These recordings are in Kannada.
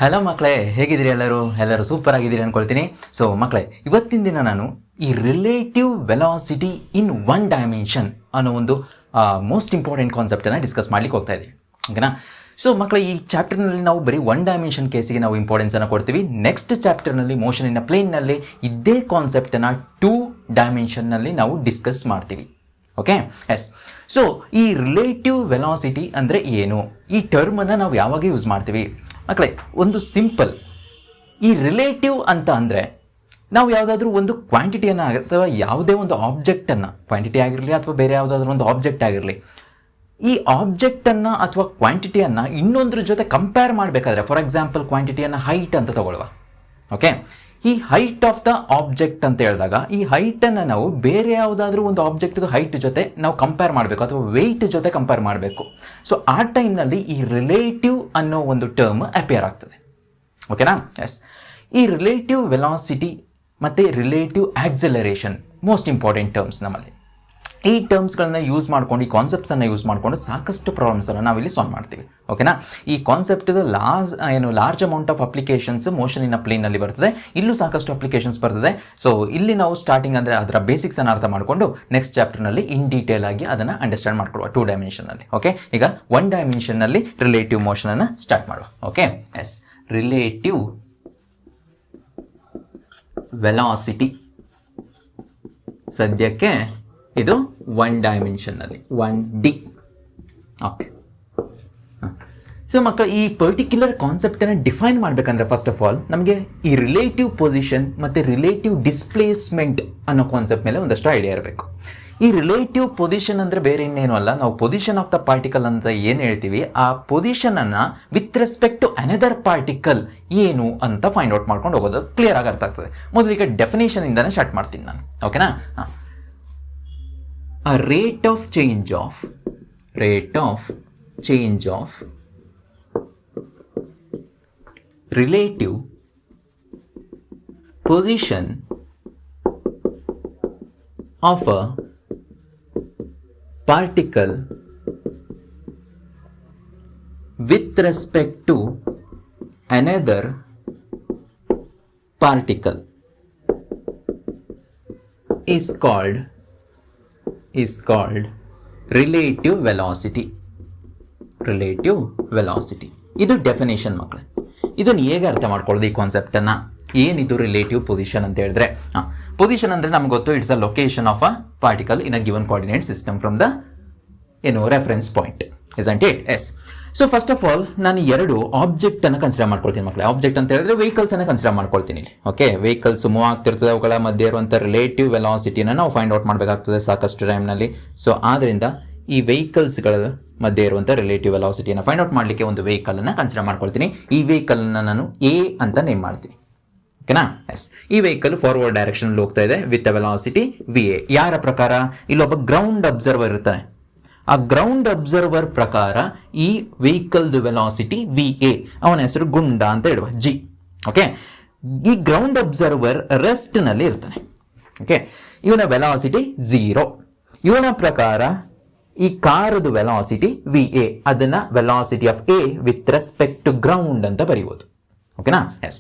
ಹಲೋ ಮಕ್ಕಳೇ, ಹೇಗಿದ್ದೀರಿ? ಎಲ್ಲರೂ ಸೂಪರ್ ಆಗಿದ್ದೀರಿ ಅಂದ್ಕೊಳ್ತೀನಿ. ಸೊ ಮಕ್ಕಳೇ, ಇವತ್ತಿನ ದಿನ ನಾನು ಈ relative velocity in one dimension ಅನ್ನೋ ಒಂದು ಮೋಸ್ಟ್ ಇಂಪಾರ್ಟೆಂಟ್ ಕಾನ್ಸೆಪ್ಟನ್ನು ಡಿಸ್ಕಸ್ ಮಾಡ್ಲಿಕ್ಕೆ ಹೋಗ್ತಾ ಇದ್ದೀವಿ. ಓಕೆನಾ? ಸೊ ಮಕ್ಕಳೇ, ಈ ಚಾಪ್ಟರ್ನಲ್ಲಿ ನಾವು ಬರೀ ಒನ್ ಡೈಮೆನ್ಷನ್ ಕೇಸಿಗೆ ನಾವು ಇಂಪಾರ್ಟೆನ್ಸನ್ನು ಕೊಡ್ತೀವಿ. ನೆಕ್ಸ್ಟ್ ಚಾಪ್ಟರ್ನಲ್ಲಿ ಮೋಷನ್ ಇನ್ ಪ್ಲೇನ್ನಲ್ಲಿ ಇದೇ ಕಾನ್ಸೆಪ್ಟನ್ನು 2 ಡೈಮೆನ್ಷನ್ನಲ್ಲಿ ನಾವು ಡಿಸ್ಕಸ್ ಮಾಡ್ತೀವಿ. Okay, yes. ಸೊ ಈ ರಿಲೇಟಿವ್ ವೆಲಾಸಿಟಿ ಅಂದರೆ ಏನು? ಈ ಟರ್ಮನ್ನು ನಾವು ಯಾವಾಗ ಯೂಸ್ ಮಾಡ್ತೀವಿ ಮಕ್ಕಳೇ? ಒಂದು ಸಿಂಪಲ್, ಈ ರಿಲೇಟಿವ್ ಅಂತ ಅಂದರೆ ನಾವು ಯಾವುದಾದ್ರೂ ಒಂದು ಕ್ವಾಂಟಿಟಿಯನ್ನು ಅಥವಾ ಯಾವುದೇ ಒಂದು ಆಬ್ಜೆಕ್ಟನ್ನು, ಕ್ವಾಂಟಿಟಿ ಆಗಿರಲಿ ಅಥವಾ ಬೇರೆ ಯಾವುದಾದ್ರೂ ಒಂದು ಆಬ್ಜೆಕ್ಟ್ ಆಗಿರಲಿ, ಈ ಆಬ್ಜೆಕ್ಟನ್ನು ಅಥವಾ ಕ್ವಾಂಟಿಟಿಯನ್ನು ಇನ್ನೊಂದ್ರ ಜೊತೆ ಕಂಪೇರ್ ಮಾಡಬೇಕಾದ್ರೆ, ಫಾರ್ ಎಕ್ಸಾಂಪಲ್ ಕ್ವಾಂಟಿಟಿಯನ್ನು ಹೈಟ್ ಅಂತ ತಗೊಳ್ಳುವ. ಓಕೆ, ಈ ಹೈಟ್ ಆಫ್ ದ ಆಬ್ಜೆಕ್ಟ್ ಅಂತ ಹೇಳಿದಾಗ ಈ ಹೈಟನ್ನು ನಾವು ಬೇರೆ ಯಾವುದಾದ್ರೂ ಒಂದು ಆಬ್ಜೆಕ್ಟ್ ಹೈಟ್ ಜೊತೆ ನಾವು ಕಂಪೇರ್ ಮಾಡಬೇಕು ಅಥವಾ ವೆಯ್ಟ್ ಜೊತೆ ಕಂಪೇರ್ ಮಾಡಬೇಕು. ಸೊ ಆ ಟೈಮ್ನಲ್ಲಿ ಈ ರಿಲೇಟಿವ್ ಅನ್ನೋ ಒಂದು ಟರ್ಮ್ ಅಪಿಯರ್ ಆಗ್ತದೆ. ಓಕೆನಾ? ಎಸ್. ಈ ರಿಲೇಟಿವ್ ವೆಲಾಸಿಟಿ ಮತ್ತು relative acceleration most important terms ನಮ್ಮಲ್ಲಿ. ಈ ಟರ್ಮ್ಸ್ಗಳನ್ನ ಯೂಸ್ ಮಾಡ್ಕೊಂಡು, ಈ ಕಾನ್ಸೆಪ್ಟ್ಸನ್ನು ಯೂಸ್ ಮಾಡಿಕೊಂಡು ಸಾಕಷ್ಟು ಪ್ರಾಬ್ಲಮ್ಸನ್ನು ನಾವಿಲ್ಲಿ ಸಾಲ್ವ್ ಮಾಡ್ತೀವಿ. ಓಕೆನಾ? ಈ ಕಾನ್ಸೆಪ್ಟ್ದು large amount of applications motion in ಪ್ಲೇನಲ್ಲಿ ಬರ್ತದೆ. ಇಲ್ಲೂ ಸಾಕಷ್ಟು ಅಪ್ಲಿಕೇಶನ್ಸ್ ಬರ್ತದೆ. ಸೊ ಇಲ್ಲಿ ನಾವು ಸ್ಟಾರ್ಟಿಂಗ್ ಅಂದರೆ ಅದರ ಬೇಸಿಕ್ಸನ್ನು ಅರ್ಥ ಮಾಡಿಕೊಂಡು ನೆಕ್ಸ್ಟ್ ಚಾಪ್ಟರ್ನಲ್ಲಿ ಇನ್ ಡೀಟೇಲ್ ಆಗಿ ಅದನ್ನು ಅಂಡರ್ಸ್ಟ್ಯಾಂಡ್ ಮಾಡ್ಕೊಳ್ಳುವ 2 ಡೈಮೆನ್ಷನ್ನಲ್ಲಿ. ಓಕೆ, ಈಗ 1 ಡೈಮೆನ್ಷನ್ನಲ್ಲಿ ರಿಲೇಟಿವ್ ಮೋಷನನ್ನು ಸ್ಟಾರ್ಟ್ ಮಾಡುವ. Okay, yes. ರಿಲೇಟಿವ್ ವೆಲಾಸಿಟಿ ಸದ್ಯಕ್ಕೆ ಇದು 1 ಡೈಮೆನ್ಷನ್ನಲ್ಲಿ 1D. ಓಕೆ, ಸೊ ಮಕ್ಕಳು, ಈ ಪರ್ಟಿಕ್ಯುಲರ್ ಕಾನ್ಸೆಪ್ಟನ್ನು ಡಿಫೈನ್ ಮಾಡಬೇಕಂದ್ರೆ ಫಸ್ಟ್ ಆಫ್ ಆಲ್ ನಮಗೆ ಈ ರಿಲೇಟಿವ್ ಪೊಸಿಷನ್ ಮತ್ತು ರಿಲೇಟಿವ್ ಡಿಸ್ಪ್ಲೇಸ್ಮೆಂಟ್ ಅನ್ನೋ ಕಾನ್ಸೆಪ್ಟ್ ಮೇಲೆ ಒಂದಷ್ಟು ಐಡಿಯಾ ಇರಬೇಕು. ಈ ರಿಲೇಟಿವ್ ಪೊಸಿಷನ್ ಅಂದರೆ ಬೇರೆ ಇನ್ನೇನು ಅಲ್ಲ, ನಾವು ಪೊಸಿಷನ್ ಆಫ್ ದ ಪಾರ್ಟಿಕಲ್ ಅಂತ ಏನು ಹೇಳ್ತೀವಿ, ಆ ಪೊಸಿಷನನ್ನು with respect to another particle ಏನು ಅಂತ ಫೈಂಡ್ ಔಟ್ ಮಾಡ್ಕೊಂಡು ಹೋಗೋದು ಕ್ಲಿಯರ್ ಆಗಿ ಅರ್ಥ ಆಗ್ತದೆ. ಮೊದಲಿಗೆ ಡೆಫಿನೇಷನಿಂದನೇ ಸ್ಟಾರ್ಟ್ ಮಾಡ್ತೀನಿ ನಾನು. ಓಕೆನಾ? ಹಾಂ. A rate of change of relative position of a particle with respect to another particle is called relative velocity. ಇದು ಡೆಫಿನೇಷನ್ ಮಕ್ಕಳೇ. ಇದನ್ನು ಹೇಗೆ ಅರ್ಥ ಮಾಡ್ಕೊಳ್ಳೋದು ಈ ಕಾನ್ಸೆಪ್ಟನ್ನು? ಏನಿದು ರಿಲೇಟಿವ್ ಪೊಸಿಷನ್ ಅಂತ ಹೇಳಿದ್ರೆ, ಪೊಸಿಷನ್ ಅಂದರೆ ನಮ್ಗೆ ಗೊತ್ತು, it's a location of a particle in a given coordinate system from the reference point. Isn't it? Yes. So first of all ನಾನು 2 ಆಬ್ಜೆಕ್ಟನ್ನು ಕನ್ಸಿಡರ್ ಮಾಡ್ಕೊಳ್ತೀನಿ ಮಕ್ಕಳೇ. ಆಬ್ಜೆಕ್ಟ್ ಅಂತ ಹೇಳಿದ್ರೆ ವೆಹಿಕಲ್ಸನ್ನು ಕನ್ಸಿಡರ್ ಮಾಡ್ಕೊಳ್ತೀನಿ ಇಲ್ಲಿ. ಓಕೆ, ವೆಹಿಕಲ್ಸ್ ಮೂವ್ ಆಗ್ತಿರ್ತದೆ, ಅವುಗಳ ಮಧ್ಯೆ ಇರುವಂಥ ರಿಲೇಟಿವ್ ವೆಲಾಸಿಟಿನ ನಾವು ಫೈಂಡ್ ಔಟ್ ಮಾಡಬೇಕಾಗ್ತದೆ ಸಾಕಷ್ಟು ಟೈಮ್ನಲ್ಲಿ. ಸೊ ಆದ್ದರಿಂದ ಈ ವೆಹಿಕಲ್ಸ್ಗಳ ಮಧ್ಯೆ ಇರುವಂಥ ರಿಲೇಟಿವ್ ವೆಲಾಸಿಟಿಯನ್ನು ಫೈಂಡ್ ಔಟ್ ಮಾಡಲಿಕ್ಕೆ ಒಂದು ವೆಹಿಕಲನ್ನು ಕನ್ಸಿಡರ್ ಮಾಡ್ಕೊಳ್ತೀನಿ. ಈ ವೆಹಿಕಲ್ನ ನಾನು ಎ ಅಂತ ನೇಮ್ ಮಾಡ್ತೀನಿ. ಓಕೆನಾ? ಎಸ್. ಈ ವೆಹಿಕಲ್ ಫಾರ್ವರ್ಡ್ ಡೈರೆಕ್ಷನ್ ಹೋಗ್ತಾ ಇದೆ ವಿತ್ ವೆಲಾಸಿಟಿ VA. ಯಾರ ಪ್ರಕಾರ? ಇಲ್ಲೊಬ್ಬ ಗ್ರೌಂಡ್ ಅಬ್ಸರ್ವರ್ ಇರ್ತಾನೆ. ಆ ಗ್ರೌಂಡ್ ಅಬ್ಸರ್ವರ್ ಪ್ರಕಾರ ಈ ವೆಹಿಕಲ್ದು ವೆಲಾಸಿಟಿ VA. ಅವನ ಹೆಸರು ಗುಂಡ ಅಂತ ಹೇಳುವ, G. ಓಕೆ, ಈ ಗ್ರೌಂಡ್ ಅಬ್ಸರ್ವರ್ ರೆಸ್ಟ್ನಲ್ಲಿ ಇರ್ತಾನೆ. ಓಕೆ, ಇವನ ವೆಲಾಸಿಟಿ 0. ಇವನ ಪ್ರಕಾರ ಈ ಕಾರದು ವೆಲಾಸಿಟಿ VA. ಅದನ್ನ velocity of A with respect to ground ಅಂತ ಬರೀಬೋದು. ಓಕೆನಾ? ಎಸ್.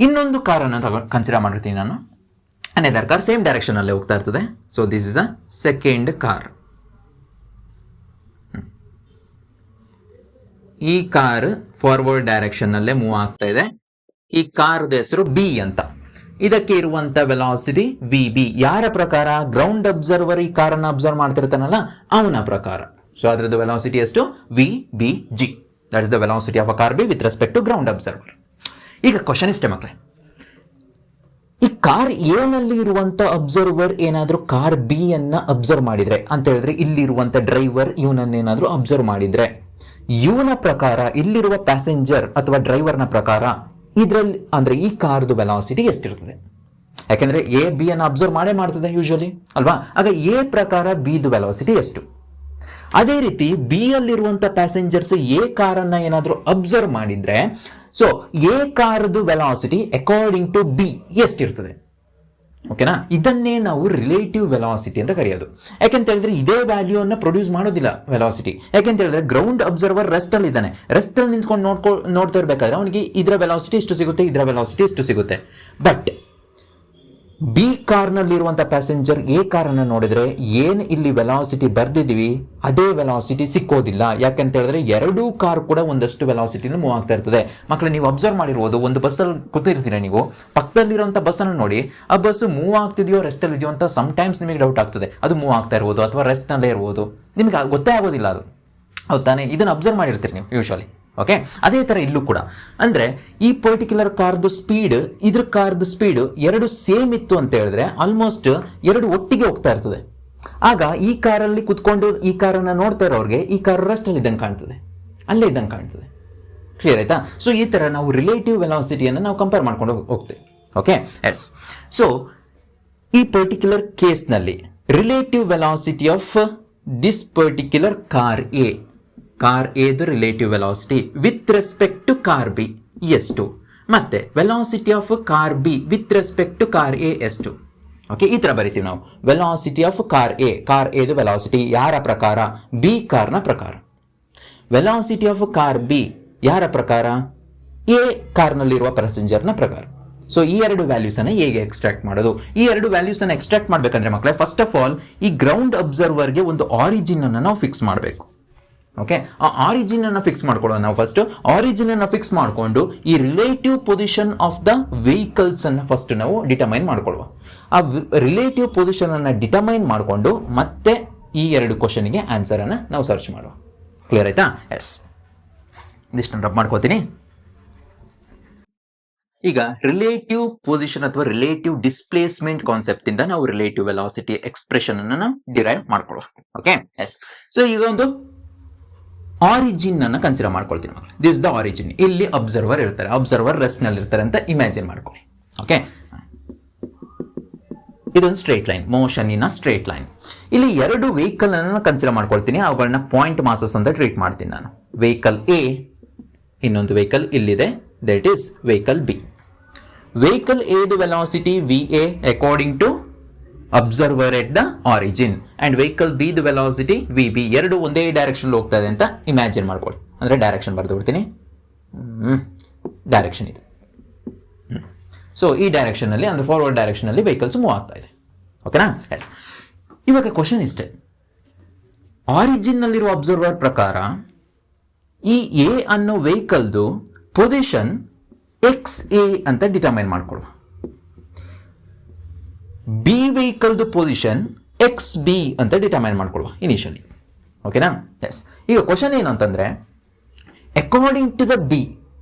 ಇನ್ನೊಂದು ಕಾರನ್ನು ಕನ್ಸಿಡರ್ ಮಾಡಿರ್ತೀನಿ ನಾನು. ಅನದರ್ ಕಾರ್ ಸೇಮ್ ಡೈರೆಕ್ಷನ್ ಅಲ್ಲೇ ಹೋಗ್ತಾ ಇರ್ತದೆ. So this is a second car. ಈ ಕಾರ್ ಫಾರ್ವರ್ಡ್ ಡೈರೆಕ್ಷನ್ ನಲ್ಲೇ ಮೂವ್ ಆಗ್ತಾ ಇದೆ. ಈ ಕಾರ್ದ ಹೆಸರು B ಅಂತ. ಇದಕ್ಕೆ ಇರುವಂತ ವೆಲಾಸಿಟಿ VB. ಯಾರ ಪ್ರಕಾರ? ಗ್ರೌಂಡ್ ಅಬ್ಸರ್ವರ್ ಈ ಕಾರನ್ನು ಅಬ್ಸರ್ವ್ ಮಾಡ್ತಿರ್ತಾನಲ್ಲ ಅವನ ಪ್ರಕಾರ. ಸೊ ಅದರದ್ದು ವೆಲಾಸಿಟಿ ಎಷ್ಟು? VBG. That is the velocity of a car B with respect to ground observer. ಈಗ ಕ್ವಶನ್ ಇಷ್ಟೇ ಮಕ್ಕಳೇ, ಈ ಕಾರ್ ಎ ನಲ್ಲಿ ಇರುವಂತ ಅಬ್ಸರ್ವರ್ ಏನಾದರೂ ಕಾರ್ B ಅನ್ನ ಅಬ್ಸರ್ವ್ ಮಾಡಿದ್ರೆ ಅಂತ ಹೇಳಿದ್ರೆ, ಇಲ್ಲಿರುವಂತ ಡ್ರೈವರ್ ಇವನನ್ನೇನಾದ್ರೂ ಅಬ್ಸರ್ವ್ ಮಾಡಿದ್ರೆ, ಇವನ ಪ್ರಕಾರ ಇಲ್ಲಿರುವ ಪ್ಯಾಸೆಂಜರ್ ಅಥವಾ ಡ್ರೈವರ್ನ ಪ್ರಕಾರ ಇದರಲ್ಲಿ ಅಂದರೆ ಈ ಕಾರ್ದು ವೆಲಾಸಿಟಿ ಎಷ್ಟಿರ್ತದೆ? ಯಾಕೆಂದ್ರೆ A B ಅನ್ನು ಅಬ್ಸರ್ವ್ ಮಾಡೇ ಮಾಡ್ತದೆ ಯೂಶುವಲಿ ಅಲ್ವಾ? ಆಗ A ಪ್ರಕಾರ Bದು ವೆಲಾಸಿಟಿ ಎಷ್ಟು? ಅದೇ ರೀತಿ B ಅಲ್ಲಿರುವಂತ ಪ್ಯಾಸೆಂಜರ್ಸ್ A ಕಾರನ್ನ ಏನಾದರೂ ಅಬ್ಸರ್ವ್ ಮಾಡಿದ್ರೆ, ಸೊ A ಕಾರ್ದು ವೆಲಾಸಿಟಿ ಅಕಾರ್ಡಿಂಗ್ ಟು B ಎಷ್ಟಿರ್ತದೆ? ಓಕೆನಾ. ಇದನ್ನೇ ನಾವು ರಿಲೇಟಿವ್ ವೆಲಾಸಿಟಿ ಅಂತ ಕರೆಯೋದು. ಯಾಕೆಂತ ಹೇಳಿದ್ರೆ ಇದೇ ವ್ಯಾಲ್ಯೂ ಅನ್ನ ಪ್ರೊಡ್ಯೂಸ್ ಮಾಡೋದಿಲ್ಲ ವೆಲಾಸಿಟಿ. ಯಾಕೆಂತ ಹೇಳಿದ್ರೆ ಗ್ರೌಂಡ್ ಅಬ್ಸರ್ವರ್ ರೆಸ್ಟ್ ಅಲ್ಲಿ ಇದ್ದಾನೆ, ರೆಸ್ಟ್ ಅಲ್ಲಿ ನಿಂತ್ಕೊಂಡು ನೋಡ್ತಾ ಇರಬೇಕಾದ್ರೆ ಅವನಿಗೆ ಇದರ ವೆಲಾಸಿಟಿ ಇಷ್ಟು ಸಿಗುತ್ತೆ, ಇದರ ವೆಲಾಸಿಟಿ ಇಷ್ಟು ಸಿಗುತ್ತೆ. ಬಟ್ ಬಿ ಕಾರ್ನಲ್ಲಿರುವಂಥ ಪ್ಯಾಸೆಂಜರ್ ಎ ಕಾರನ್ನು ನೋಡಿದ್ರೆ ಏನು ಇಲ್ಲಿ ವೆಲಾಸಿಟಿ ಬರ್ದಿದ್ದೀವಿ ಅದೇ ವೆಲಾಸಿಟಿ ಸಿಕ್ಕೋದಿಲ್ಲ. ಯಾಕಂತ ಹೇಳಿದ್ರೆ ಎರಡೂ ಕಾರ್ ಕೂಡ ಒಂದಷ್ಟು ವೆಲಾಸಿಟಿನ ಮೂವ್ ಆಗ್ತಾ ಇರ್ತದೆ. ಮಕ್ಕಳು ನೀವು ಅಬ್ಸರ್ವ್ ಮಾಡಿರ್ಬೋದು, ಒಂದು ಬಸ್ಸಲ್ಲಿ ಕೂತಿರ್ತೀರ ನೀವು, ಪಕ್ಕದಲ್ಲಿರುವಂಥ ಬಸ್ಸನ್ನು ನೋಡಿ ಆ ಬಸ್ ಮೂವ್ ಆಗ್ತಿದೆಯೋ ರೆಸ್ಟಲ್ಲಿ ಇದೆಯೋ ಅಂತ ಸಮ್ಟೈಮ್ಸ್ ನಿಮಗೆ ಡೌಟ್ ಆಗ್ತದೆ. ಅದು ಮೂವ್ ಆಗ್ತಾ ಇರ್ಬೋದು ಅಥವಾ ರೆಸ್ಟ್ನಲ್ಲೇ ಇರ್ಬೋದು, ನಿಮಗೆ ಗೊತ್ತೇ ಆಗೋದಿಲ್ಲ ಅದು. ಹೌದು ತಾನೇ? ಇದನ್ನು ಅಬ್ಸರ್ವ್ ಮಾಡಿರ್ತೀರಿ ನೀವು ಯೂಶ್ವಲಿ. ಓಕೆ, ಅದೇ ಥರ ಇಲ್ಲೂ ಕೂಡ. ಅಂದರೆ ಈ ಪರ್ಟಿಕ್ಯುಲರ್ ಕಾರ್ದು ಸ್ಪೀಡ್ ಇದ್ರ ಕಾರ್ದು ಸ್ಪೀಡ್ ಎರಡು ಸೇಮ್ ಇತ್ತು ಅಂತ ಹೇಳಿದ್ರೆ ಆಲ್ಮೋಸ್ಟ್ ಎರಡು ಒಟ್ಟಿಗೆ ಹೋಗ್ತಾ ಇರ್ತದೆ. ಆಗ ಈ ಕಾರಲ್ಲಿ ಕುತ್ಕೊಂಡು ಈ ಕಾರನ್ನು ನೋಡ್ತಾ ಇರೋರಿಗೆ ಈ ಕಾರ್ ರೆಸ್ಟಲ್ಲಿ ಇದ್ದಂಗೆ ಕಾಣ್ತದೆ, ಅಲ್ಲೇ ಇದ್ದಂಗೆ ಕಾಣ್ತದೆ. ಕ್ಲಿಯರ್ ಆಯ್ತಾ? ಸೊ ಈ ಥರ ನಾವು ರಿಲೇಟಿವ್ ವೆಲಾಸಿಟಿಯನ್ನು ನಾವು ಕಂಪೇರ್ ಮಾಡ್ಕೊಂಡು ಹೋಗ್ತೇವೆ. Okay, yes. ಸೊ ಈ ಪರ್ಟಿಕ್ಯುಲರ್ ಕೇಸ್ನಲ್ಲಿ relative velocity of this particular car A, car ಎದು relative velocity with respect to car B ಎಷ್ಟು, ಮತ್ತೆ velocity of car B with respect to car A ಎಷ್ಟು. ಓಕೆ, ಈ ತರ ಬರಿತೀವಿ ನಾವು. ವೆಲಾಸಿಟಿ ಆಫ್ ಕಾರ್ ಎದು ವೆಲಾಸಿಟಿ ಯಾರ ಪ್ರಕಾರ? ಬಿ ಕಾರ್ನ ಪ್ರಕಾರ. ವೆಲಾಸಿಟಿ ಆಫ್ ಕಾರ್ ಬಿ ಯಾರ ಪ್ರಕಾರ? ಎ ಕಾರ್ನಲ್ಲಿರುವ ಪ್ಯಾಸೆಂಜರ್ನ ಪ್ರಕಾರ. ಸೊ ಈ ಎರಡು ವ್ಯಾಲ್ಯೂಸ್ ಅನ್ನ ಹೇಗೆ ಎಕ್ಸ್ಟ್ರಾಕ್ಟ್ ಮಾಡೋದು? ಈ ಎರಡು ವ್ಯಾಲ್ಯೂಸ್ ಅನ್ನ ಎಕ್ಸ್ಟ್ರಾಕ್ಟ್ ಮಾಡ್ಬೇಕಂದ್ರೆ ಮಕ್ಕಳೇ, ಫಸ್ಟ್ ಆಫ್ ಆಲ್ ಈ ಗ್ರೌಂಡ್ ಅಬ್ಸರ್ವರ್ಗೆ ಒಂದು ಆರಿಜಿನ್ ಅನ್ನು ನಾವು ಫಿಕ್ಸ್ ಮಾಡಬೇಕು. ಓಕೆ, ಆ ಆರಿಜಿನ್ ಅನ್ನು ಫಿಕ್ಸ್ ಮಾಡ್ಕೊಳ್ಳೋಣ ನಾವು. ಫಸ್ಟ್ ಆರಿಜಿನ್ ಅನ್ನು ಫಿಕ್ಸ್ ಮಾಡಿಕೊಂಡು ಈ relative position of the vehicles ಅನ್ನು ಫಸ್ಟ್ ನಾವು ಡಿಟರ್ಮೈನ್ ಮಾಡ್ಕೊಳ್ಳುವ. ಆ ರಿಲೇಟಿವ್ ಪೊಸಿಷನ್ ಅನ್ನು ಡಿಟರ್ಮೈನ್ ಮಾಡಿಕೊಂಡು ಮತ್ತೆ ಈ ಎರಡು ಕ್ವಶನ್ಗೆ ಆನ್ಸರ್ ಅನ್ನು ನಾವು ಸರ್ಚ್ ಮಾಡುವ. ಕ್ಲಿಯರ್ ಆಯ್ತಾ? ಎಸ್, ಇದಿಷ್ಟು ರಬ್ ಮಾಡ್ಕೋತೀನಿ. ಈಗ ರಿಲೇಟಿವ್ ಪೊಸಿಷನ್ ಅಥವಾ ರಿಲೇಟಿವ್ ಡಿಸ್ಪ್ಲೇಸ್ಮೆಂಟ್ ಕಾನ್ಸೆಪ್ಟ್ ಇಂದ ನಾವು ರಿಲೇಟಿವ್ ವೆಲಾಸಿಟಿ ಎಕ್ಸ್ಪ್ರೆಷನ್ ಅನ್ನು ನಾವು ಡಿರೈವ್ ಮಾಡ್ಕೊಳ್ಳುವ. Okay, yes. ಸೊ ಈಗ ಒಂದು ಆರಿಜಿನ್ ಅನ್ನ ಕನ್ಸಿಡರ್ ಮಾಡ್ಕೊಳ್ತೀನಿ ಮಕ್ಕಳು. This the origin. ಇಲ್ಲಿ ಅಬ್ಸರ್ವರ್ ಇರ್ತಾರೆ, ಅಬ್ಸರ್ವರ್ ರೆಸ್ಟ್ ನಲ್ಲಿ ಇರ್ತಾರೆ ಅಂತ ಇಮ್ಯಾಜಿನ್ ಮಾಡ್ಕೊಳ್ಳಿ. ಓಕೆ, ಇದೊಂದು straight line, motion in a straight line. ಇಲ್ಲಿ ಎರಡು ವೆಹಿಕಲ್ ಅನ್ನು ಕನ್ಸಿಡರ್ ಮಾಡ್ಕೊಳ್ತೀನಿ, ಅವುಗಳನ್ನ ಪಾಯಿಂಟ್ ಮಾಸಸ್ ಅಂತ ಟ್ರೀಟ್ ಮಾಡ್ತೀನಿ ನಾನು. ವೆಹಿಕಲ್ ಎ, ಇನ್ನೊಂದು ವೆಹಿಕಲ್ ಇಲ್ಲಿದೆ, that is vehicle B. Vehicle ಎದು velocity V A according to observer at the origin, and vehicle B the velocity V B. ಎರಡು ಒಂದೇ ಡೈರೆಕ್ಷನ್ ಹೋಗ್ತಾ ಇದೆ ಅಂತ ಇಮ್ಯಾಜಿನ್ ಮಾಡ್ಕೊಳ್ಳಿ. ಅಂದ್ರೆ ಡೈರೆಕ್ಷನ್ ಬರೆದು ಬಿಡ್ತೀನಿ. ಡೈರೆಕ್ಷನ್ ಇದೆ. ಸೊ ಈ ಡೈರೆಕ್ಷನ್ ಅಲ್ಲಿ ಅಂದ್ರೆ ಫಾರ್ವರ್ಡ್ ಡೈರೆಕ್ಷನ್ ಅಲ್ಲಿ ವೆಹಿಕಲ್ಸ್ ಮೂವ್ ಆಗ್ತಾ ಇದೆ. ಓಕೆನಾ? ಎಸ್. ಇವಾಗ ಕ್ವಶನ್ ಇಷ್ಟೇ, ಆರಿಜಿನ್ ನಲ್ಲಿರುವ ಅಬ್ಸರ್ವರ್ ಪ್ರಕಾರ ಈ ಎ ಅನ್ನೋ ವೆಹಿಕಲ್ದು ಪೊಸಿಷನ್ ಎಕ್ಸ್ ಎ ಅಂತ ಡಿಟರ್ಮೈನ್ ಮಾಡ್ಕೊಳ್ಳುವ. ಬಿ ವೆಹಿಕಲ್ದು ಪೊಸಿಷನ್ ಎಕ್ಸ್ ಬಿ ಅಂತ ಡಿಟರ್ಮೈನ್ ಮಾಡ್ಕೊಳ್ಳುವ ಇನಿಷಿಯಲಿ. ಓಕೆನಾ? ಎಸ್. ಈಗ ಕ್ವಶನ್ ಏನು ಅಂತಂದ್ರೆ, according to the B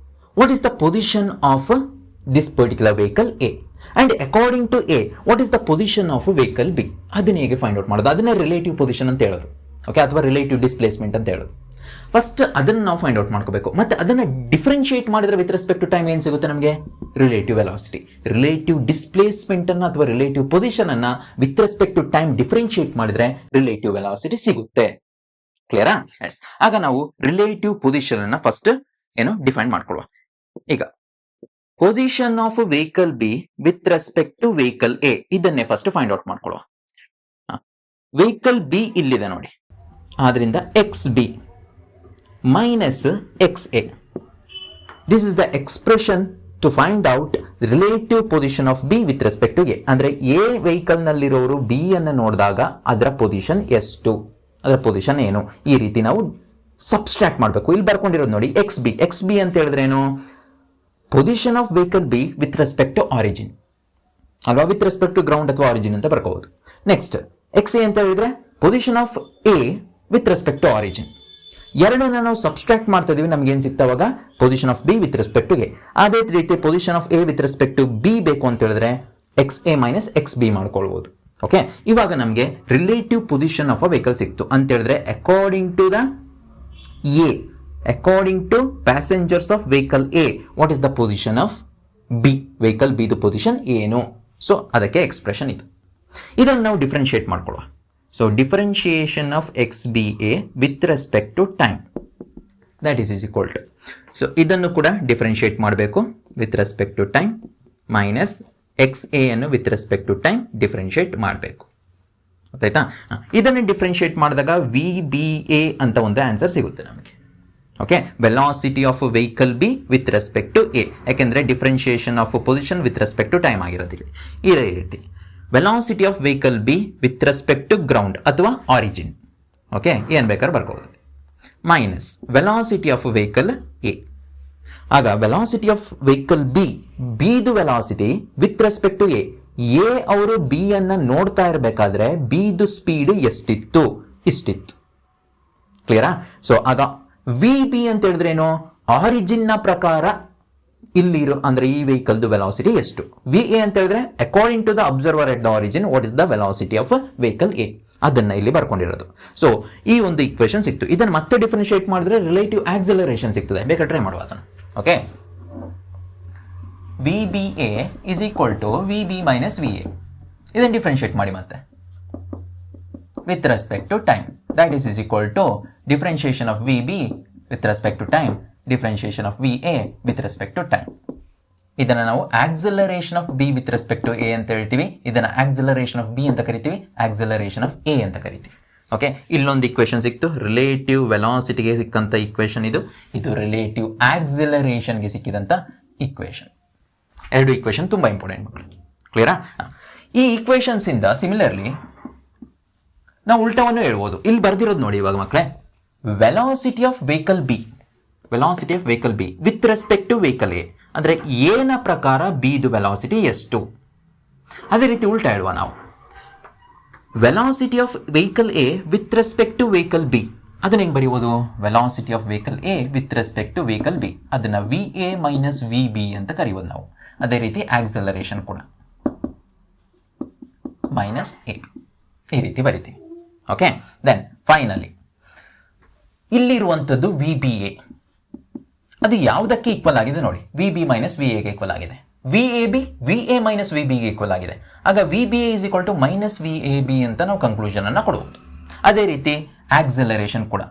what is the position of this particular vehicle A, and according to A what is the position of vehicle B. ಅದನ್ನ ಹೇಗೆ ಫೈಂಡ್ ಔಟ್ ಮಾಡೋದು? ಅದನ್ನೇ ರಿಲೇಟಿವ್ ಪೊಸಿಷನ್ ಅಂತ ಹೇಳೋದು. ಓಕೆ, ಅಥವಾ ರಿಲೇಟಿವ್ ಡಿಸ್ಪ್ಲೇಸ್ಮೆಂಟ್ ಅಂತ ಹೇಳೋದು. ಫಸ್ಟ್ ಅದನ್ನು ನಾವು ಫೈಂಡ್ ಔಟ್ ಮಾಡ್ಕೋಬೇಕು. ಮತ್ತೆ ಅದನ್ನ ಡಿಫ್ರೆನ್ಶಿಯೇಟ್ ಮಾಡಿದ್ರೆ ವಿತ್ ರೆಸ್ಪೆಕ್ಟ್ ಟು ಟೈಮ್ ಏನು ಸಿಗುತ್ತೆ ನಮಗೆ? Relative velocity. ರಿಲೇಟಿವ್ ಡಿಸ್ಪ್ಲೇಸ್ಮೆಂಟ್ ಅನ್ನ ಅಥವಾ ರಿಲೇಟಿವ್ ಪೊಸಿಷನ್ ಅನ್ನ with respect to time differentiate ಮಾಡಿದ್ರೆ ರಿಲೇಟಿವ್ ವೆಲಾಸಿಟಿ ಸಿಗುತ್ತೆ. ಕ್ಲಿಯರಾ? ಎಸ್. ಆಗ ನಾವು ರಿಲೇಟಿವ್ ಪೊಸಿಷನ್ ಅನ್ನ ಫಸ್ಟ್ ಏನು ಡಿಫೈನ್ ಮಾಡ್ಕೊಳ್ಳುವ. ಈಗ position of vehicle B with respect to vehicle A, ಇದನ್ನೇ ಫಸ್ಟ್ ಫೈಂಡ್ ಔಟ್ ಮಾಡ್ಕೊಳ್ಳುವ. ವೆಹಿಕಲ್ ಬಿ ಇಲ್ಲಿದೆ ನೋಡಿ, ಆದ್ರಿಂದ X B minus XA. This is the expression to find out the relative position of B with respect to A. ಅಂದ್ರೆ A ವೆಹಿಕಲ್ ನಲ್ಲಿರೋರು B ಅನ್ನು ನೋಡಿದಾಗ ಅದರ ಪೊಸಿಷನ್ ಎಷ್ಟು, ಅದರ ಪೊಸಿಷನ್ ಏನು, ಈ ರೀತಿ ನಾವು ಸಬ್ಸ್ಟ್ರಾಕ್ಟ್ ಮಾಡಬೇಕು. ಇಲ್ಲಿ ಬರ್ಕೊಂಡಿರೋದು ನೋಡಿ ಎಕ್ಸ್ ಬಿ ಅಂತ ಹೇಳಿದ್ರೆ ಏನು? Position of vehicle B with respect to origin ಅಲ್ವಾ, ವಿತ್ ರೆಸ್ಪೆಕ್ಟ್ ಟು ಗ್ರೌಂಡ್ ಅಥವಾ ಆರಿಜಿನ್ ಅಂತ ಬರ್ಕೋಬಹುದು. ನೆಕ್ಸ್ಟ್ ಎಕ್ಸ್ ಎ ಅಂತ ಹೇಳಿದ್ರೆ position of A with respect to origin. ಎರಡನ್ನ ನಾವು ಸಬ್ಸ್ಟ್ರಾಕ್ಟ್ ಮಾಡ್ತಾ ಇದೀವಿ, ನಮ್ಗೆ ಏನ್ ಸಿಗ್ತಾವಾಗ? Position of B with respect to A. ಅದೇ ರೀತಿ position of A with respect to B ಬೇಕು ಅಂತ ಹೇಳಿದ್ರೆ X A minus X B ಮಾಡ್ಕೊಳ್ಬಹುದು. ಓಕೆ, ಇವಾಗ ನಮಗೆ relative position of a vehicle ಸಿಕ್ತು ಅಂತ ಹೇಳಿದ್ರೆ according to the A, according to passengers of vehicle A what is the position of B, vehicle B the position ಏನು. ಸೊ ಅದಕ್ಕೆ ಎಕ್ಸ್ಪ್ರೆಷನ್ ಇದು. ಇದನ್ನು ನಾವು ಡಿಫ್ರೆನ್ಶಿಯೇಟ್ ಮಾಡ್ಕೊಳ್ಳುವ. So differentiation of XBA with respect to time, that is equal to, so ಇದನ್ನು ಕೂಡ ಡಿಫ್ರೆನ್ಶಿಯೇಟ್ ಮಾಡಬೇಕು with respect to time minus X A ಅನ್ನು with respect to time differentiate ಮಾಡಬೇಕು. ಗೊತ್ತಾಯ್ತಾ? ಇದನ್ನು ಡಿಫ್ರೆನ್ಶಿಯೇಟ್ ಮಾಡಿದಾಗ ವಿ ಬಿ ಎ ಅಂತ ಒಂದು ಆನ್ಸರ್ ಸಿಗುತ್ತೆ ನಮಗೆ. Okay, velocity of vehicle B with respect to A, ಯಾಕೆಂದರೆ differentiation of position with respect to time ಆಗಿರೋದಿಲ್ಲ. ಇದೇ ರೀತಿ velocity of vehicle B with respect to ground ಅಥವಾ ಆರಿಜಿನ್, ಓಕೆ, ಏನು ಬೇಕಾದ್ರೆ ಬರ್ಕೋಬೋದು, minus velocity of vehicle A. ಆಗ ವೆಲಾಸಿಟಿ ಆಫ್ ವೆಹಿಕಲ್ ಬಿ, ಬಿದು velocity with respect to A, A ಅವರು ಬಿ ಅನ್ನ ನೋಡ್ತಾ ಇರಬೇಕಾದ್ರೆ ಬಿದು ಸ್ಪೀಡ್ ಎಷ್ಟಿತ್ತು? ಇಷ್ಟಿತ್ತು. ಕ್ಲಿಯರಾ? ಸೊ ಆಗ ವಿ ಬಿ ಅಂತ ಹೇಳಿದ್ರೇನು? ಆರಿಜಿನ್ ನ ಪ್ರಕಾರ ಇಲ್ಲಿರೋ ಅಂದ್ರೆ ಈ ವೆಹಿಕಲ್ದು ವೆಲಾಸಿಟಿ ಎಷ್ಟು. ವಿ ಎ ಅಂತ ಹೇಳಿದ್ರೆ according to the observer at the origin what is the velocity of vehicle A, ಅದನ್ನ ಇಲ್ಲಿ ಬರ್ಕೊಂಡಿರೋದು. ಸೊ ಈ ಒಂದು ಇಕ್ವೇಶನ್ ಸಿಕ್ತು. ಇದನ್ನು ಮತ್ತೆ ಡಿಫರೆನ್ಶಿಯೇಟ್ ಮಾಡಿದ್ರೆ ರಿಲೇಟಿವ್ ಆಕ್ಸಲರೇಷನ್ ಸಿಗ್ತದೆ. ಬೇಕಾದ್ರೆ ಟ್ರೈ ಮಾಡುವ ಅದನ್ನು. Okay, V B A is equal to V B minus V A. ಇದನ್ನು ಡಿಫರೆನ್ಶಿಯೇಟ್ ಮಾಡಿ ಮತ್ತೆ with respect to time, that is equal to differentiation of V B with respect to time differentiation of V A with respect to time. ಇದನ್ನು ನಾವು acceleration of B with respect to A ಅಂತ ಹೇಳ್ತೀವಿ. ಇದನ್ನು ಆಕ್ಸಲರೇಷನ್ ಆಫ್ ಬಿ ಅಂತ ಕರಿತೀವಿ, ಆಕ್ಸಲರೇಷನ್ ಆಫ್ ಎ ಅಂತ ಕರಿತೀವಿ. ಓಕೆ, ಇಲ್ಲೊಂದು ಇಕ್ವೇಶನ್ ಸಿಕ್ತು, ರಿಲೇಟಿವ್ ವೆಲಾಸಿಟಿಗೆ ಸಿಕ್ಕಂತ ಇಕ್ವೇಶನ್ ಇದು. ಇದು ರಿಲೇಟಿವ್ ಆಕ್ಸಲರೇಷನ್ಗೆ ಸಿಕ್ಕಿದಂತ ಇಕ್ವೇಶನ್. ಎರಡು ಇಕ್ವೇಶನ್ ತುಂಬಾ ಇಂಪಾರ್ಟೆಂಟ್ ಮಕ್ಕಳು. ಕ್ಲಿಯರಾ? ಈ ಇಕ್ವೇಶನ್ಸ್ ಇಂದ ಸಿಮಿಲರ್ಲಿ ನಾವು ಉಲ್ಟವನ್ನು ಹೇಳ್ಬೋದು. ಇಲ್ಲಿ ಬರ್ದಿರೋದು ನೋಡಿ ಇವಾಗ ಮಕ್ಕಳೇ, velocity of vehicle B, velocity of vehicle B with respect to vehicle A ಅಂದ್ರೆ ಎನ ಪ್ರಕಾರ ಬಿದು ವೆಲಾಸಿಟಿ ಎಷ್ಟು. ಅದೇ ರೀತಿ ಉಲ್ಟಾ ಹೇಳುವ ನಾವು, velocity of vehicle A with respect to vehicle B, ಅದನ್ನ ಹೆಂಗ್ ಬರೆಯುವುದು? Velocity of vehicle A with respect to vehicle B, ಅದನ್ನ V A minus V B ಅಂತ ಕರೆಯುವುದು ನಾವು. ಅದೇ ರೀತಿ ಆಕ್ಸಲರೇಷನ್ ಕೂಡ ಮೈನಸ್ ಎ, ಈ ರೀತಿ ಬರಿತೀವಿ. ಓಕೆ, ದೆನ್ ಫೈನಲಿ ಇಲ್ಲಿರುವಂಥದ್ದು ವಿ ಬಿ ಎ, ಅದು ಯಾವುದಕ್ಕೆ ಈಕ್ವಲ್ ಆಗಿದೆ ನೋಡಿ? ವಿ ಬಿ ಮೈನಸ್ ವಿ ಎಗೆ ಈಕ್ವಲ್ ಆಗಿದೆ. V A B V A minus V ಬಿಗೆ ಈಕ್ವಲ್ ಆಗಿದೆ. ಆಗ V B A is equal to minus V A B ಅಂತ ನಾವು ಕನ್ಕ್ಲೂಷನ್ ಅನ್ನು ಕೊಡಬಹುದು. ಅದೇ ರೀತಿ ಆಕ್ಸಲರೇಷನ್ ಕೂಡ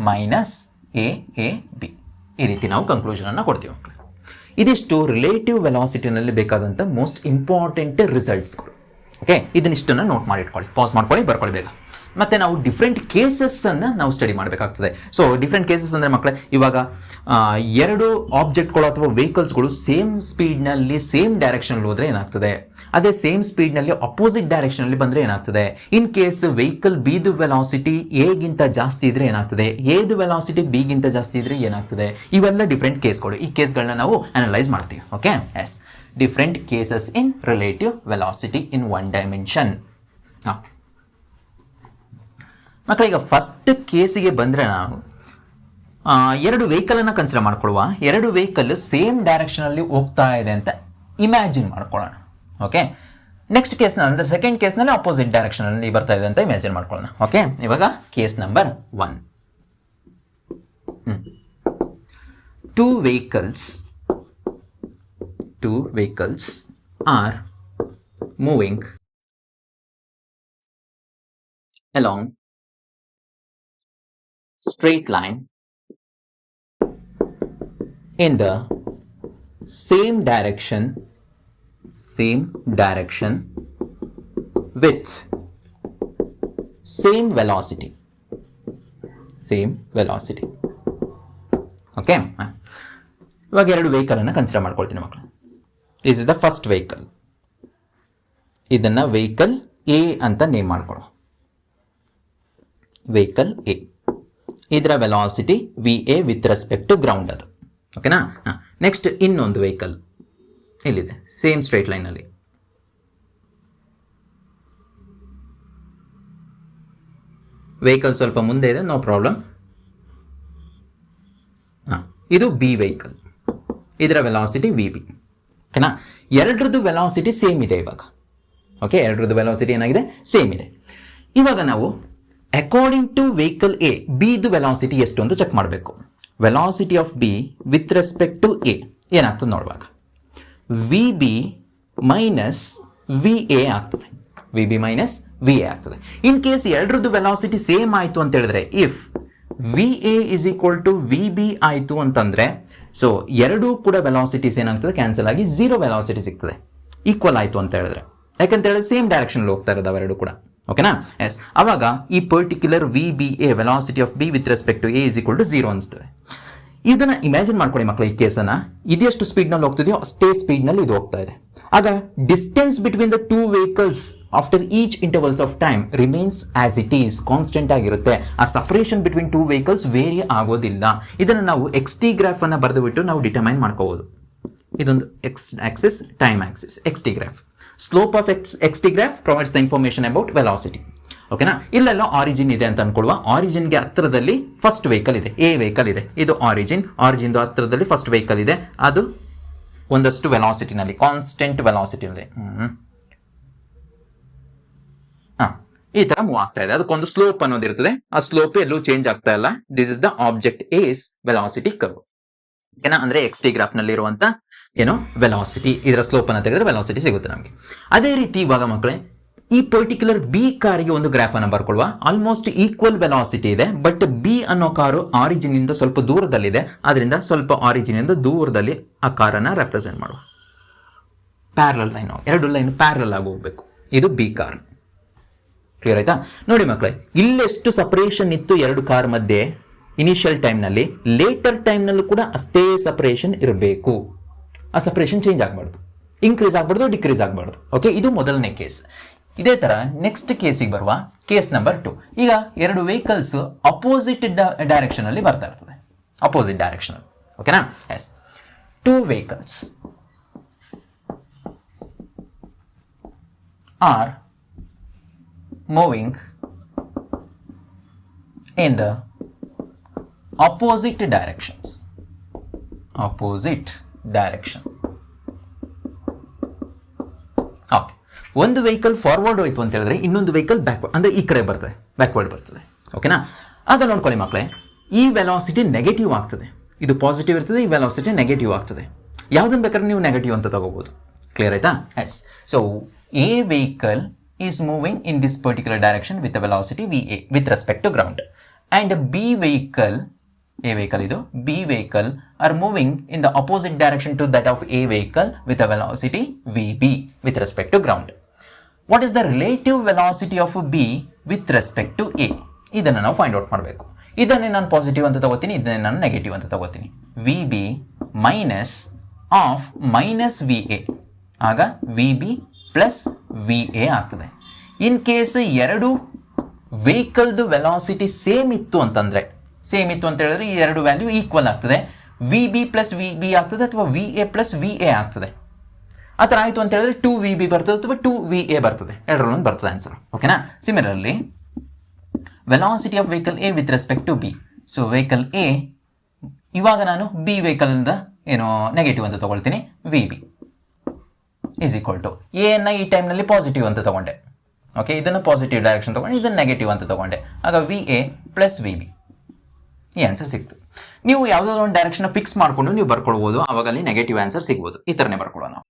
ಮೈನಸ್ ಎ ಎ ಬಿ, ಈ ರೀತಿ ನಾವು ಕನ್ಕ್ಲೂಷನ್ ಅನ್ನು ಕೊಡ್ತೀವಿ. ಇದಿಷ್ಟು ರಿಲೇಟಿವ್ ವೆಲಾಸಿಟಿನಲ್ಲಿ ಬೇಕಾದಂಥ ಮೋಸ್ಟ್ ಇಂಪಾರ್ಟೆಂಟ್ ರಿಸಲ್ಟ್ಸ್ಗಳು. ಓಕೆ, ಇದನ್ನಿಷ್ಟನ್ನು ನೋಟ್ ಮಾಡಿ ಇಟ್ಕೊಳ್ಳಿ, ಪಾಸ್ ಮಾಡ್ಕೊಳ್ಳಿ, ಬರ್ಕೊಳ್ಳಿ ಬೇಗ. ಮತ್ತೆ ನಾವು ಡಿಫ್ರೆಂಟ್ ಕೇಸಸ್ ಅನ್ನು ನಾವು ಸ್ಟಡಿ ಮಾಡಬೇಕಾಗ್ತದೆ. ಸೊ ಡಿಫ್ರೆಂಟ್ ಕೇಸಸ್ ಅಂದರೆ ಮಕ್ಕಳೇ, ಇವಾಗ ಎರಡು ಆಬ್ಜೆಕ್ಟ್ಗಳು ಅಥವಾ ವೆಹಿಕಲ್ಸ್ಗಳು ಸೇಮ್ ಸ್ಪೀಡ್ನಲ್ಲಿ ಸೇಮ್ ಡೈರೆಕ್ಷನ್ ಹೋದ್ರೆ ಏನಾಗ್ತದೆ, ಅದೇ ಸೇಮ್ ಸ್ಪೀಡ್ನಲ್ಲಿ ಅಪೋಸಿಟ್ ಡೈರೆಕ್ಷನಲ್ಲಿ ಬಂದರೆ ಏನಾಗ್ತದೆ. ಇನ್ ಕೇಸ್ ವೆಹಿಕಲ್ ಬಿದು ವೆಲಾಸಿಟಿ ಎಗಿಂತ ಜಾಸ್ತಿ ಇದ್ರೆ ಏನಾಗ್ತದೆ, ಎದು ವೆಲಾಸಿಟಿ ಬಿಗಿಂತ ಜಾಸ್ತಿ ಇದ್ರೆ ಏನಾಗ್ತದೆ. ಇವೆಲ್ಲ ಡಿಫ್ರೆಂಟ್ ಕೇಸ್ಗಳು. ಈ ಕೇಸ್ಗಳನ್ನ ನಾವು ಅನಲೈಸ್ ಮಾಡ್ತೀವಿ. Okay, yes, different cases in relative velocity in one dimension. ಮಕ್ಕಳ, ಈಗ ಫಸ್ಟ್ ಕೇಸಿಗೆ ಬಂದರೆ ನಾವು ಎರಡು ವೆಹಿಕಲನ್ನು ಕನ್ಸಿಡರ್ ಮಾಡ್ಕೊಳ್ಳುವ. ಎರಡು ವೆಹಿಕಲ್ ಸೇಮ್ ಡೈರೆಕ್ಷನಲ್ಲಿ ಹೋಗ್ತಾ ಇದೆ ಅಂತ ಇಮ್ಯಾಜಿನ್ ಮಾಡ್ಕೊಳ್ಳೋಣ. ಓಕೆ, ನೆಕ್ಸ್ಟ್ ಕೇಸ್ನ ಅಂದರೆ ಸೆಕೆಂಡ್ ಕೇಸ್ನಲ್ಲಿ ಅಪೋಸಿಟ್ ಡೈರೆಕ್ಷನಲ್ಲಿ ಬರ್ತಾ ಇದೆ ಅಂತ ಇಮ್ಯಾಜಿನ್ ಮಾಡ್ಕೊಳ್ಳೋಣ. ಓಕೆ, ಇವಾಗ case number 1. Two vehicles are moving along straight line in the same direction with same velocity. ಓಕೆ, ಇವಾಗ ಎರಡು ವೆಹಿಕಲನ್ನು ಕನ್ಸಿಡರ್ ಮಾಡ್ಕೊಳ್ತೀನಿ ಮಕ್ಕಳು. This is the first vehicle. ಇದನ್ನು ವೆಹಿಕಲ್ ಎ ಅಂತ ನೇಮ್ ಮಾಡ್ಕೊಳ್ಳೋ. ವೆಹಿಕಲ್ ಎ, ಇದರ velocity V A with respect to ground ಅದು. ಓಕೆನಾ? ನೆಕ್ಸ್ಟ್ ಇನ್ನೊಂದು ವೆಹಿಕಲ್ ಇಲ್ಲಿದೆ ಸೇಮ್ ಸ್ಟ್ರೈಟ್ ಲೈನಲ್ಲಿ. ವೆಹಿಕಲ್ ಸ್ವಲ್ಪ ಮುಂದೆ ಇದೆ, ನೋ ಪ್ರಾಬ್ಲಮ್. ಇದು ಬಿ ವೆಹಿಕಲ್, ಇದರ ವೆಲಾಸಿಟಿ ವಿ ಬಿ. ಓಕೆನಾ? ಎರಡರದ್ದು ವೆಲಾಸಿಟಿ ಸೇಮ್ ಇದೆ ಇವಾಗ. ಓಕೆ, ಎರಡರದ್ದು ವೆಲಾಸಿಟಿ ಏನಾಗಿದೆ? ಸೇಮ್ ಇದೆ. ಇವಾಗ ನಾವು ಅಕಾರ್ಡಿಂಗ್ ಟು ವೆಹಿಕಲ್ ಎ ಬಿದು ವೆಲಾಸಿಟಿ ಎಷ್ಟು ಅಂತ ಚೆಕ್ ಮಾಡಬೇಕು. Velocity of B with respect to A ಏನಾಗ್ತದೆ ನೋಡುವಾಗ, V B minus V A ಆಗ್ತದೆ. V B minus V A ಆಗ್ತದೆ. ಇನ್ ಕೇಸ್ ಎರಡರದ್ದು ವೆಲಾಸಿಟಿ ಸೇಮ್ ಆಯಿತು ಅಂತ ಹೇಳಿದ್ರೆ, if V A is equal to V B ಆಯಿತು ಅಂತಂದರೆ, ಸೊ ಎರಡೂ ಕೂಡ ವೆಲಾಸಿಟೀಸ್ ಏನಾಗ್ತದೆ? ಕ್ಯಾನ್ಸಲ್ ಆಗಿ ಝೀರೋ ವೆಲಾಸಿಟಿ ಸಿಗ್ತದೆ. ಈಕ್ವಲ್ ಆಯಿತು ಅಂತ ಹೇಳಿದ್ರೆ, ಯಾಕಂತ ಹೇಳಿದ್ರೆ ಸೇಮ್ ಡೈರೆಕ್ಷನಲ್ಲಿ ಹೋಗ್ತಾ ಇರೋದು ಅವೆರಡು ಕೂಡ. ಓಕೆನಾ? ಎಸ್. ಅವಾಗ ಈ particular V B A velocity of B with respect to A is equal to 0 ಅನಿಸ್ತದೆ. ಇದನ್ನ ಇಮ್ಯಾಜಿನ್ ಮಾಡ್ಕೊಳ್ಳಿ ಮಕ್ಕಳು, ಈ ಕೇಸನ್ನ ಇದೆಷ್ಟು ಸ್ಪೀಡ್ನಲ್ಲಿ ಹೋಗ್ತಿದೆಯೋ ಅಷ್ಟೇ ಸ್ಪೀಡ್ನಲ್ಲಿ ಇದು ಹೋಗ್ತಾ ಇದೆ. ಆಗ distance between the two vehicles after each intervals of time remains as it is, constant ಆಗಿರುತ್ತೆ. ಆ separation between two vehicles vary ಆಗೋದಿಲ್ಲ. ಇದನ್ನು ನಾವು ಎಕ್ಸ್ ಟಿ ಗ್ರಾಫ್ ಅನ್ನು ಬರೆದು ಬಿಟ್ಟು ನಾವು ಡಿಟರ್ಮೈನ್ ಮಾಡ್ಕೋಬಹುದು. ಇದೊಂದು X Axis, time Axis, X T graph. Slope of X T graph provides the information about velocity. ಓಕೆನಾ? ಇಲ್ಲೆಲ್ಲ ಆರಿಜಿನ್ ಇದೆ ಅಂತ ಅನ್ಕೊಳ್ಳುವ. ಆರಿಜಿನ್ಗೆ ಹತ್ತಿರದಲ್ಲಿ ಫಸ್ಟ್ ವೆಹಿಕಲ್ ಇದೆ, ಎ ವೆಹಿಕಲ್ ಇದೆ. ಇದು ಆರಿಜಿನ್ ಹತ್ತಿರದಲ್ಲಿ ಫಸ್ಟ್ ವೆಹಿಕಲ್ ಇದೆ. ಅದು ಒಂದಷ್ಟು ವೆಲಾಸಿಟಿನಲ್ಲಿ, ಕಾನ್ಸ್ಟೆಂಟ್ ವೆಲಾಸಿಟಿನಲ್ಲಿ ಈ ತರ ಮೂವ್ ಆಗ್ತಾ ಇದೆ. ಅದಕ್ಕೊಂದು ಸ್ಲೋಪ್ ಅನ್ನೋದಿರ್ತದೆ. ಆ ಸ್ಲೋಪ್ ಎಲ್ಲೂ ಚೇಂಜ್ ಆಗ್ತಾ ಇಲ್ಲ. This is the object as velocity curve. ಓಕೆನಾ? ಅಂದ್ರೆ ಎಕ್ಸ್ ಟಿ ಗ್ರಾಫ್ ನಲ್ಲಿ ಇರುವಂತ ಏನೋ ವೆಲಾಸಿಟಿ, ಇದರ ಸ್ಲೋಪ್ ಅನ್ನು ತೆಗೆದ್ರೆ ವೆಲಾಸಿಟಿ ಸಿಗುತ್ತೆ ನಮಗೆ. ಅದೇ ರೀತಿ ಇವಾಗ ಮಕ್ಕಳೇ ಈ ಪರ್ಟಿಕ್ಯುಲರ್ ಬಿ ಕಾರಿಗೆ ಒಂದು ಗ್ರಾಫ್ ಅನ್ನು ಬರ್ಕೊಳ್ಳುವ. ಆಲ್ಮೋಸ್ಟ್ ಈಕ್ವಲ್ ವೆಲಾಸಿಟಿ ಇದೆ, ಬಟ್ ಬಿ ಅನ್ನೋ ಕಾರು ಆರಿಜಿನ್ ಇಂದ ಸ್ವಲ್ಪ ದೂರದಲ್ಲಿದೆ. ಅದರಿಂದ ಸ್ವಲ್ಪ ಆರಿಜಿನ್ ಇಂದ ದೂರದಲ್ಲಿ ಆ ಕಾರನ್ನು ರೆಪ್ರೆಸೆಂಟ್ ಮಾಡುವ. ಪ್ಯಾರಲಲ್ ಲೈನ್, ಎರಡು ಲೈನ್ ಪ್ಯಾರಲಲ್ ಆಗಿ ಹೋಗ್ಬೇಕು. ಇದು ಬಿ ಕಾರ್. ಕ್ಲಿಯರ್ ಆಯ್ತಾ? ನೋಡಿ ಮಕ್ಕಳೇ, ಇಲ್ಲೆಷ್ಟು ಸಪರೇಷನ್ ಇತ್ತು ಎರಡು ಕಾರ್ ಮಧ್ಯೆ ಇನಿಷಿಯಲ್ ಟೈಮ್ನಲ್ಲಿ, ಲೇಟರ್ ಟೈಮ್ನಲ್ಲೂ ಕೂಡ ಅಷ್ಟೇ ಸಪರೇಷನ್ ಇರಬೇಕು. ಆ ಸಪರೇಷನ್ ಚೇಂಜ್ ಆಗಬಾರ್ದು, ಇನ್ಕ್ರೀಸ್ ಆಗಬಾರ್ದು, ಡಿಕ್ರೀಸ್ ಆಗಬಾರ್ದು. ಓಕೆ, ಇದು ಮೊದಲನೇ ಕೇಸ್. ಇದೇ ತರ ನೆಕ್ಸ್ಟ್ ಕೇಸಿಗೆ ಬರುವ ಕೇಸ್ ನಂಬರ್ 2. ಈಗ ಎರಡು ವೆಹಿಕಲ್ಸ್ ಅಪೋಸಿಟ್ ಡೈರೆಕ್ಷನ್ ಅಲ್ಲಿ ಬರ್ತಾ ಇರ್ತದೆ, ಅಪೋಸಿಟ್ ಡೈರೆಕ್ಷನ್. ಓಕೆನಾ? Yes. Two vehicles are moving in the opposite directions. Opposite direction. Okay, ಒಂದು ವೆಹಿಕಲ್ ಫಾರ್ವರ್ಡ್ ಹೋಯ್ತು ಅಂತ ಹೇಳಿದ್ರೆ ಇನ್ನೊಂದು ವೆಹಿಕಲ್ ಬ್ಯಾಕ್ವರ್ಡ್, ಅಂದ್ರೆ ಈ ಕಡೆ ಬರ್ತದೆ, ಬ್ಯಾಕ್ವರ್ಡ್ ಬರ್ತದೆ. ಓಕೆನಾ? ಆಗ ನೋಡ್ಕೊಳ್ಳಿ ಮಕ್ಕಳೇ, ಈ ವೆಲಾಸಿಟಿ ನೆಗೆಟಿವ್ ಆಗ್ತದೆ. ಇದು ಪಾಸಿಟಿವ್ ಇರ್ತದೆ, ಈ ವೆಲಾಸಿಟಿ ನೆಗೆಟಿವ್ ಆಗ್ತದೆ. ಯಾವುದನ್ನು ಬೇಕಾದ್ರೆ ನೀವು ನೆಗೆಟಿವ್ ಅಂತ ತಗೋಬಹುದು. ಕ್ಲಿಯರ್ ಆಯ್ತಾ? Yes. So a vehicle is moving in this particular direction with a velocity VA with respect to ground, and B vehicle, A vehicle ಇದು, B vehicle are moving in the opposite direction to that of A vehicle with a velocity VB with respect to ground. What is the relative velocity of B with respect to A? ಇದನ್ನು ನಾವು ಫೈಂಡ್ ಔಟ್ ಮಾಡಬೇಕು. ಇದನ್ನೇ ನಾನು ಪಾಸಿಟಿವ್ ಅಂತ ತಗೋತೀನಿ, ಇದನ್ನೇ ನಾನು ನೆಗೆಟಿವ್ ಅಂತ ತಗೋತೀನಿ. VB minus of minus VA, ಆಗ VB ಪ್ಲಸ್ VA ಆಗ್ತದೆ. ಇನ್ ಕೇಸ್ ಎರಡು ವೆಹಿಕಲ್ದು ವೆಲಾಸಿಟಿ ಸೇಮ್ ಇತ್ತು ಅಂತಂದ್ರೆ, ಸೇಮ್ ಇತ್ತು ಅಂತ ಹೇಳಿದ್ರೆ ಈ ಎರಡು ವ್ಯಾಲ್ಯೂ ಈಕ್ವಲ್ ಆಗ್ತದೆ. VB ಪ್ಲಸ್ VB ಆಗ್ತದೆ ಅಥವಾ VA ಪ್ಲಸ್ VA ಆಗ್ತದೆ. ಆ ಥರ ಆಯಿತು ಅಂತ ಹೇಳಿದ್ರೆ 2VB ಬರ್ತದೆ ಅಥವಾ 2VA ಬರ್ತದೆ, ಎರಡರಲ್ಲೊಂದು ಬರ್ತದೆ ಆನ್ಸರ್. ಓಕೆನಾ? Similarly velocity of vehicle A with respect to B. So vehicle A, ಇವಾಗ ನಾನು B ವೆಹಿಕಲ್ನಿಂದ ಏನೋ ನೆಗೆಟಿವ್ ಅಂತ ತಗೊಳ್ತೀನಿ. VB is equal to A ಅನ್ನ ಈ ಟೈಮ್ನಲ್ಲಿ ಪಾಸಿಟಿವ್ ಅಂತ ತಗೊಂಡೆ. ಓಕೆ, ಇದನ್ನು ಪಾಸಿಟಿವ್ ಡೈರೆಕ್ಷನ್ ತಗೊಂಡೆ, ಇದನ್ನು ನೆಗೆಟಿವ್ ಅಂತ ತಗೊಂಡೆ. ಆಗ VA ಪ್ಲಸ್ VB, ಈ ಆನ್ಸರ್ ಸಿಕ್ತು. ನೀವು ಯಾವುದಾದ್ರು ಒಂದು ಡೈರೆಕ್ಷನ್ ಫಿಕ್ಸ್ ಮಾಡಿಕೊಂಡು ನೀವು ಬರ್ಕೊಳ್ಬೋದು, ಅವಾಗ ಅಲ್ಲಿ ನೆಗೆಟಿವ್ ಆನ್ಸರ್ ಸಿಗ್ಬೋದು. ಈ ಥರನೇ ಬರ್ಕೊಳ್ಳೋಣ ನಾವು.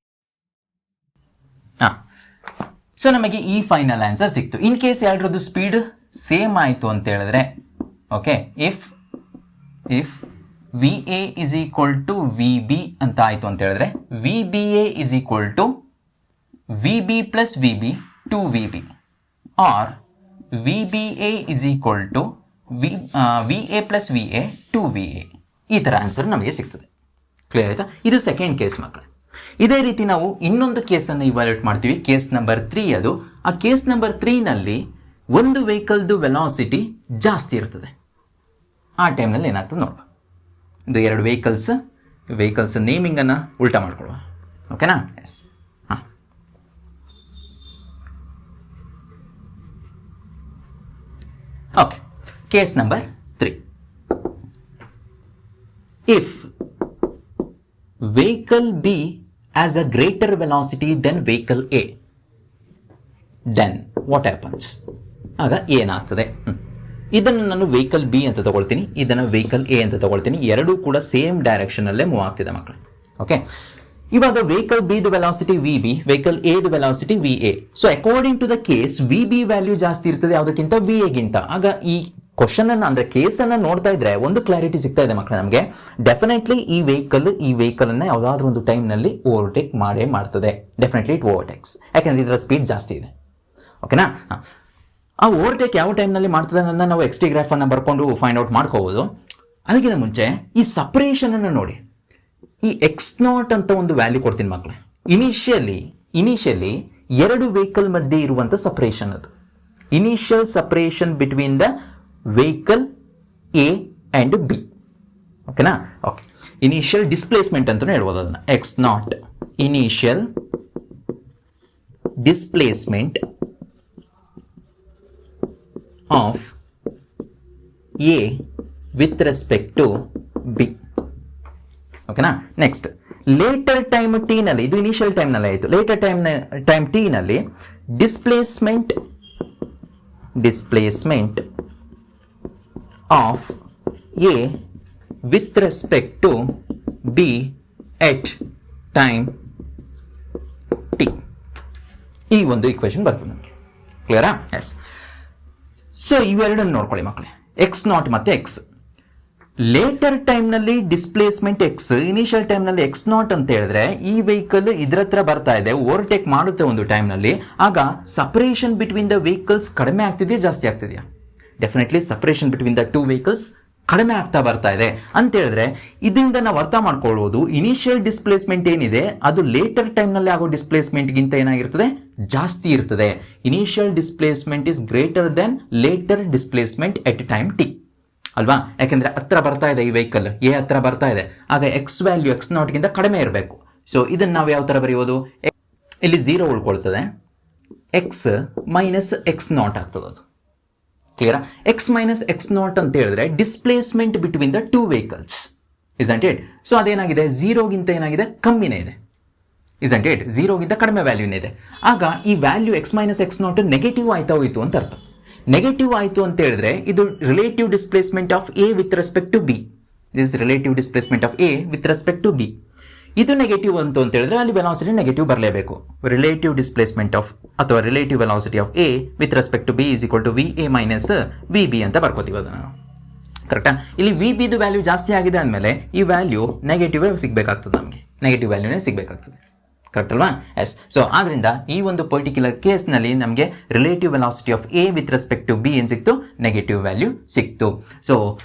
ಸೊ ನಮಗೆ ಈ ಫೈನಲ್ ಆನ್ಸರ್ ಸಿಕ್ತು. ಇನ್ ಕೇಸ್ ಎರಡರದ್ದು ಸ್ಪೀಡ್ ಸೇಮ್ ಆಯಿತು ಅಂತ ಹೇಳಿದ್ರೆ, okay, if VA is equal to VB ಅಂತ ಆಯಿತು ಅಂತ ಹೇಳಿದ್ರೆ, VBA is equal to VB plus VB 2VB, or VBA is equal to VA plus VA 2VA. ಈ ಥರ ಆನ್ಸರ್ ನಮಗೆ ಸಿಗ್ತದೆ. ಕ್ಲಿಯರ್ ಆಯಿತಾ? ಇದು ಸೆಕೆಂಡ್ ಕೇಸ್ ಮಕ್ಕಳು. ಇದೇ ರೀತಿ ನಾವು ಇನ್ನೊಂದು ಕೇಸನ್ನು ಇವ್ಯಾಲ್ಯೂಯೇಟ್ ಮಾಡ್ತೀವಿ, ಕೇಸ್ ನಂಬರ್ 3 ಅದು. ಆ ಕೇಸ್ ನಂಬರ್ 3ನಲ್ಲಿ ಒಂದು ವೆಹಿಕಲ್ದು ವೆಲಾಸಿಟಿ ಜಾಸ್ತಿ ಇರ್ತದೆ. ಆ ಟೈಮ್ನಲ್ಲಿ ಏನಾಗ್ತದೆ ನೋಡುವ. ಇದು ಎರಡು ವೆಹಿಕಲ್ಸ್ ನೇಮಿಂಗನ್ನು ಉಲ್ಟಾ ಮಾಡ್ಕೊಳ್ಳುವ. ಓಕೆನಾ? ಎಸ್. ಹಾಂ, okay. Case number 3. If vehicle B has a greater velocity than vehicle A, then what happens? ಆಗ ಏನಾಗ್ತದೆ? ಇದನ್ನು ನಾನು ವೆಹಿಕಲ್ B ಅಂತ ತಗೊಳ್ತೀನಿ, ಇದನ್ನು ವೆಹಿಕಲ್ A ಅಂತ ತಗೊಳ್ತೀನಿ. ಎರಡೂ ಕೂಡ ಸೇಮ್ ಡೈರೆಕ್ಷನಲ್ಲೇ ಮೂವ್ ಆಗ್ತಿದೆ ಮಕ್ಕಳು. ಓಕೆ, ಇವಾಗ ವೆಹಿಕಲ್ B ದು ವೆಲಾಸಿಟಿ VB, ವೆಹಿಕಲ್ A ದು velocity VA. So according to the case VB value ಜಾಸ್ತಿ ಇರ್ತದೆ ಯಾವುದಕ್ಕಿಂತ VA ಗಿಂತ. ಆಗ ಈ ಕ್ವಶನ್ ಅನ್ನ ಅಂದ್ರೆ ಕೇಸನ್ನು ನೋಡ್ತಾ ಇದ್ರೆ ಒಂದು ಕ್ಲಾರಿಟಿ ಸಿಗ್ತಾ ಇದೆ ಮಕ್ಕಳೇ ನಮಗೆ. ಡೆಫಿನೆಟ್ಲಿ ಈ ವೆಹಿಕಲ್ ಅನ್ನ ಯಾವುದಾದ್ರೂ ಒಂದು ಟೈಮ್ನಲ್ಲಿ ಓವರ್ಟೇಕ್ ಮಾಡೇ ಮಾಡ್ತದೆ. ಡೆಫಿನೆಟ್ಲಿ ಇಟ್ ಓವರ್ಟೇಕ್ಸ್, ಯಾಕಂದ್ರೆ ಇದರ ಸ್ಪೀಡ್ ಜಾಸ್ತಿ ಇದೆ. ಓಕೆನಾ? ಆ ಓವರ್ಟೇಕ್ ಯಾವ ಟೈಮ್ನಲ್ಲಿ ಮಾಡ್ತದೆ ಅನ್ನೋದನ್ನ ನಾವು ಎಕ್ಸ್ ಟಿ ಗ್ರಾಫ್ ಅನ್ನ ಬರ್ಕೊಂಡು ಫೈಂಡ್ ಔಟ್ ಮಾಡ್ಕೋಬಹುದು. ಅದಕ್ಕಿಂತ ಮುಂಚೆ ಈ ಸಪರೇಷನ್ ಅನ್ನು ನೋಡಿ. ಈ x0 ಅಂತ ಒಂದು ವ್ಯಾಲ್ಯೂ ಕೊಡ್ತೀನಿ ಮಕ್ಕಳೇ. ಇನಿಷಿಯಲಿ ಎರಡು ವೆಹಿಕಲ್ ಮಧ್ಯೆ ಇರುವಂತ ಸಪರೇಷನ್ ಅದು. Initial separation between the vehicle A and B. ಓಕೆನಾ? ಓಕೆ. ಇನಿಷಿಯಲ್ ಡಿಸ್ಪ್ಲೇಸ್ಮೆಂಟ್ ಅಂತ ಹೇಳ್ಬೋದು ಅದನ್ನ. x0 initial displacement of A with respect to B. ಓಕೆನಾ? ನೆಕ್ಸ್ಟ್ ಲೇಟರ್ ಟೈಮ್ ಟಿ ನಲ್ಲಿ, ಇದು ಇನಿಷಿಯಲ್ ಟೈಮ್ ನಲ್ಲಿ ಆಯಿತು. ಲೇಟರ್ ಟೈಮ್ ಟಿ ನಲ್ಲಿ displacement of A with respect to B at time T. ಈ ಒಂದು ಇಕ್ವೇಶನ್ ಬರ್ತದೆ ನಮಗೆ. ಕ್ಲಿಯರಾ? ಎಸ್. ಸೊ ಇವೆರಡನ್ನು ನೋಡ್ಕೊಳ್ಳಿ ಮಕ್ಕಳೇ, x0 ಮತ್ತೆ x. ಲೇಟರ್ ಟೈಮ್ನಲ್ಲಿ ಡಿಸ್ಪ್ಲೇಸ್ಮೆಂಟ್ ಎಕ್ಸ್, ಇನಿಷಿಯಲ್ ಟೈಮ್ನಲ್ಲಿ x0 ಅಂತ ಹೇಳಿದ್ರೆ ಈ ವೆಹಿಕಲ್ ಇದ್ರ ಹತ್ರ ಬರ್ತಾ ಇದೆ, ಓವರ್ಟೇಕ್ ಮಾಡುತ್ತೆ ಒಂದು ಟೈಮ್ನಲ್ಲಿ. ಆಗ ಸಪರೇಷನ್ ಬಿಟ್ವೀನ್ ದ ವೆಹಿಕಲ್ಸ್ ಕಡಿಮೆ ಆಗ್ತಿದೆಯಾ ಜಾಸ್ತಿ ಆಗ್ತಿದೆಯಾ? Definitely separation between the two vehicles ಕಡಿಮೆ ಆಗ್ತಾ ಬರ್ತಾ ಇದೆ ಅಂತ ಹೇಳಿದ್ರೆ ಇದರಿಂದ ನಾವು ಅರ್ಥ ಮಾಡ್ಕೊಳ್ಳೋದು ಇನಿಷಿಯಲ್ ಡಿಸ್ಪ್ಲೇಸ್ಮೆಂಟ್ ಏನಿದೆ ಅದು ಲೇಟರ್ ಟೈಮ್ನಲ್ಲಿ ಆಗೋ ಡಿಸ್ಪ್ಲೇಸ್ಮೆಂಟ್ಗಿಂತ ಏನಾಗಿರ್ತದೆ, ಜಾಸ್ತಿ ಇರ್ತದೆ. Initial displacement is greater than later displacement at time T ಅಲ್ವಾ? ಯಾಕೆಂದ್ರೆ ಹತ್ರ ಬರ್ತಾ ಇದೆ, ಈ ವೆಹಿಕಲ್ ಎ ಹತ್ರ ಬರ್ತಾ ಇದೆ, ಆಗ ಎಕ್ಸ್ ವ್ಯಾಲ್ಯೂ x0ಗಿಂತ ಕಡಿಮೆ ಇರಬೇಕು. ಸೊ ಇದನ್ನ ನಾವು ಯಾವ ತರ ಬರೆಯೋದು? ಇಲ್ಲಿ 0 ಉಳ್ಕೊಳ್ತದೆ, ಎಕ್ಸ್ ಮೈನಸ್ x0 ಆಗ್ತದೆ ಅದು. ಕ್ಲಿಯರಾ? ಎಕ್ಸ್ ಮೈನಸ್ x0 ಅಂತ ಹೇಳಿದ್ರೆ displacement between the two vehicles, isn't it? So ಅದೇನಾಗಿದೆ, 0ಗಿಂತ ಏನಾಗಿದೆ, ಕಮ್ಮಿನೇ ಇದೆ, ಇಸಂಟ್ ಇಟ್? 0ಗಿಂತ ಕಡಿಮೆ ವ್ಯಾಲ್ಯೂನೇ ಇದೆ. ಆಗ ಈ value X minus x0 negative ಆಯ್ತಾ ಹೋಯ್ತು ಅಂತ ಅರ್ಥ. ನೆಗೆಟಿವ್ ಆಯಿತು ಅಂತ ಹೇಳಿದ್ರೆ ಇದು relative displacement of A with respect to B. This relative displacement of A with respect to B. ಇದು ನೆಗೆಟಿವ್ ಅಂತ ಹೇಳಿದ್ರೆ ಅಲ್ಲಿ ವೆಲಾಸಿಟಿ ನೆಗೆಟಿವ್ ಬರಲೇಬೇಕು. ರಿಲೇಟಿವ್ ಡಿಸ್ಪ್ಲೇಸ್ಮೆಂಟ್ ಆಫ್ ಅಥವಾ relative velocity of A with respect to B is equal to V A minus V B ಅಂತ ಬರ್ಕೋತೀವಿ ಅದನ್ನು. ಕರೆಕ್ಟಾ? ಇಲ್ಲಿ ವಿ ಬಿದು ವ್ಯಾಲ್ಯೂ ಜಾಸ್ತಿ ಆಗಿದೆ ಅಂದಮೇಲೆ ಈ ವ್ಯಾಲ್ಯೂ ನೆಗೆಟಿವ್ ಸಿಗಬೇಕಾಗ್ತದೆ, ನಮಗೆ ನೆಗೆಟಿವ್ ವ್ಯಾಲ್ಯೂನೇ ಸಿಗಬೇಕಾಗ್ತದೆ. ಕರೆಕ್ಟ್ ಅಲ್ವಾ? ಎಸ್. ಸೊ ಆದ್ರಿಂದ ಈ ಒಂದು ಪರ್ಟಿಕ್ಯುಲರ್ ಕೇಸ್ನಲ್ಲಿ ನಮಗೆ relative velocity of A with respect to B ಏನು ಸಿಕ್ತು, ನೆಗೆಟಿವ್ ವ್ಯಾಲ್ಯೂ ಸಿಕ್ತು. ಸೊ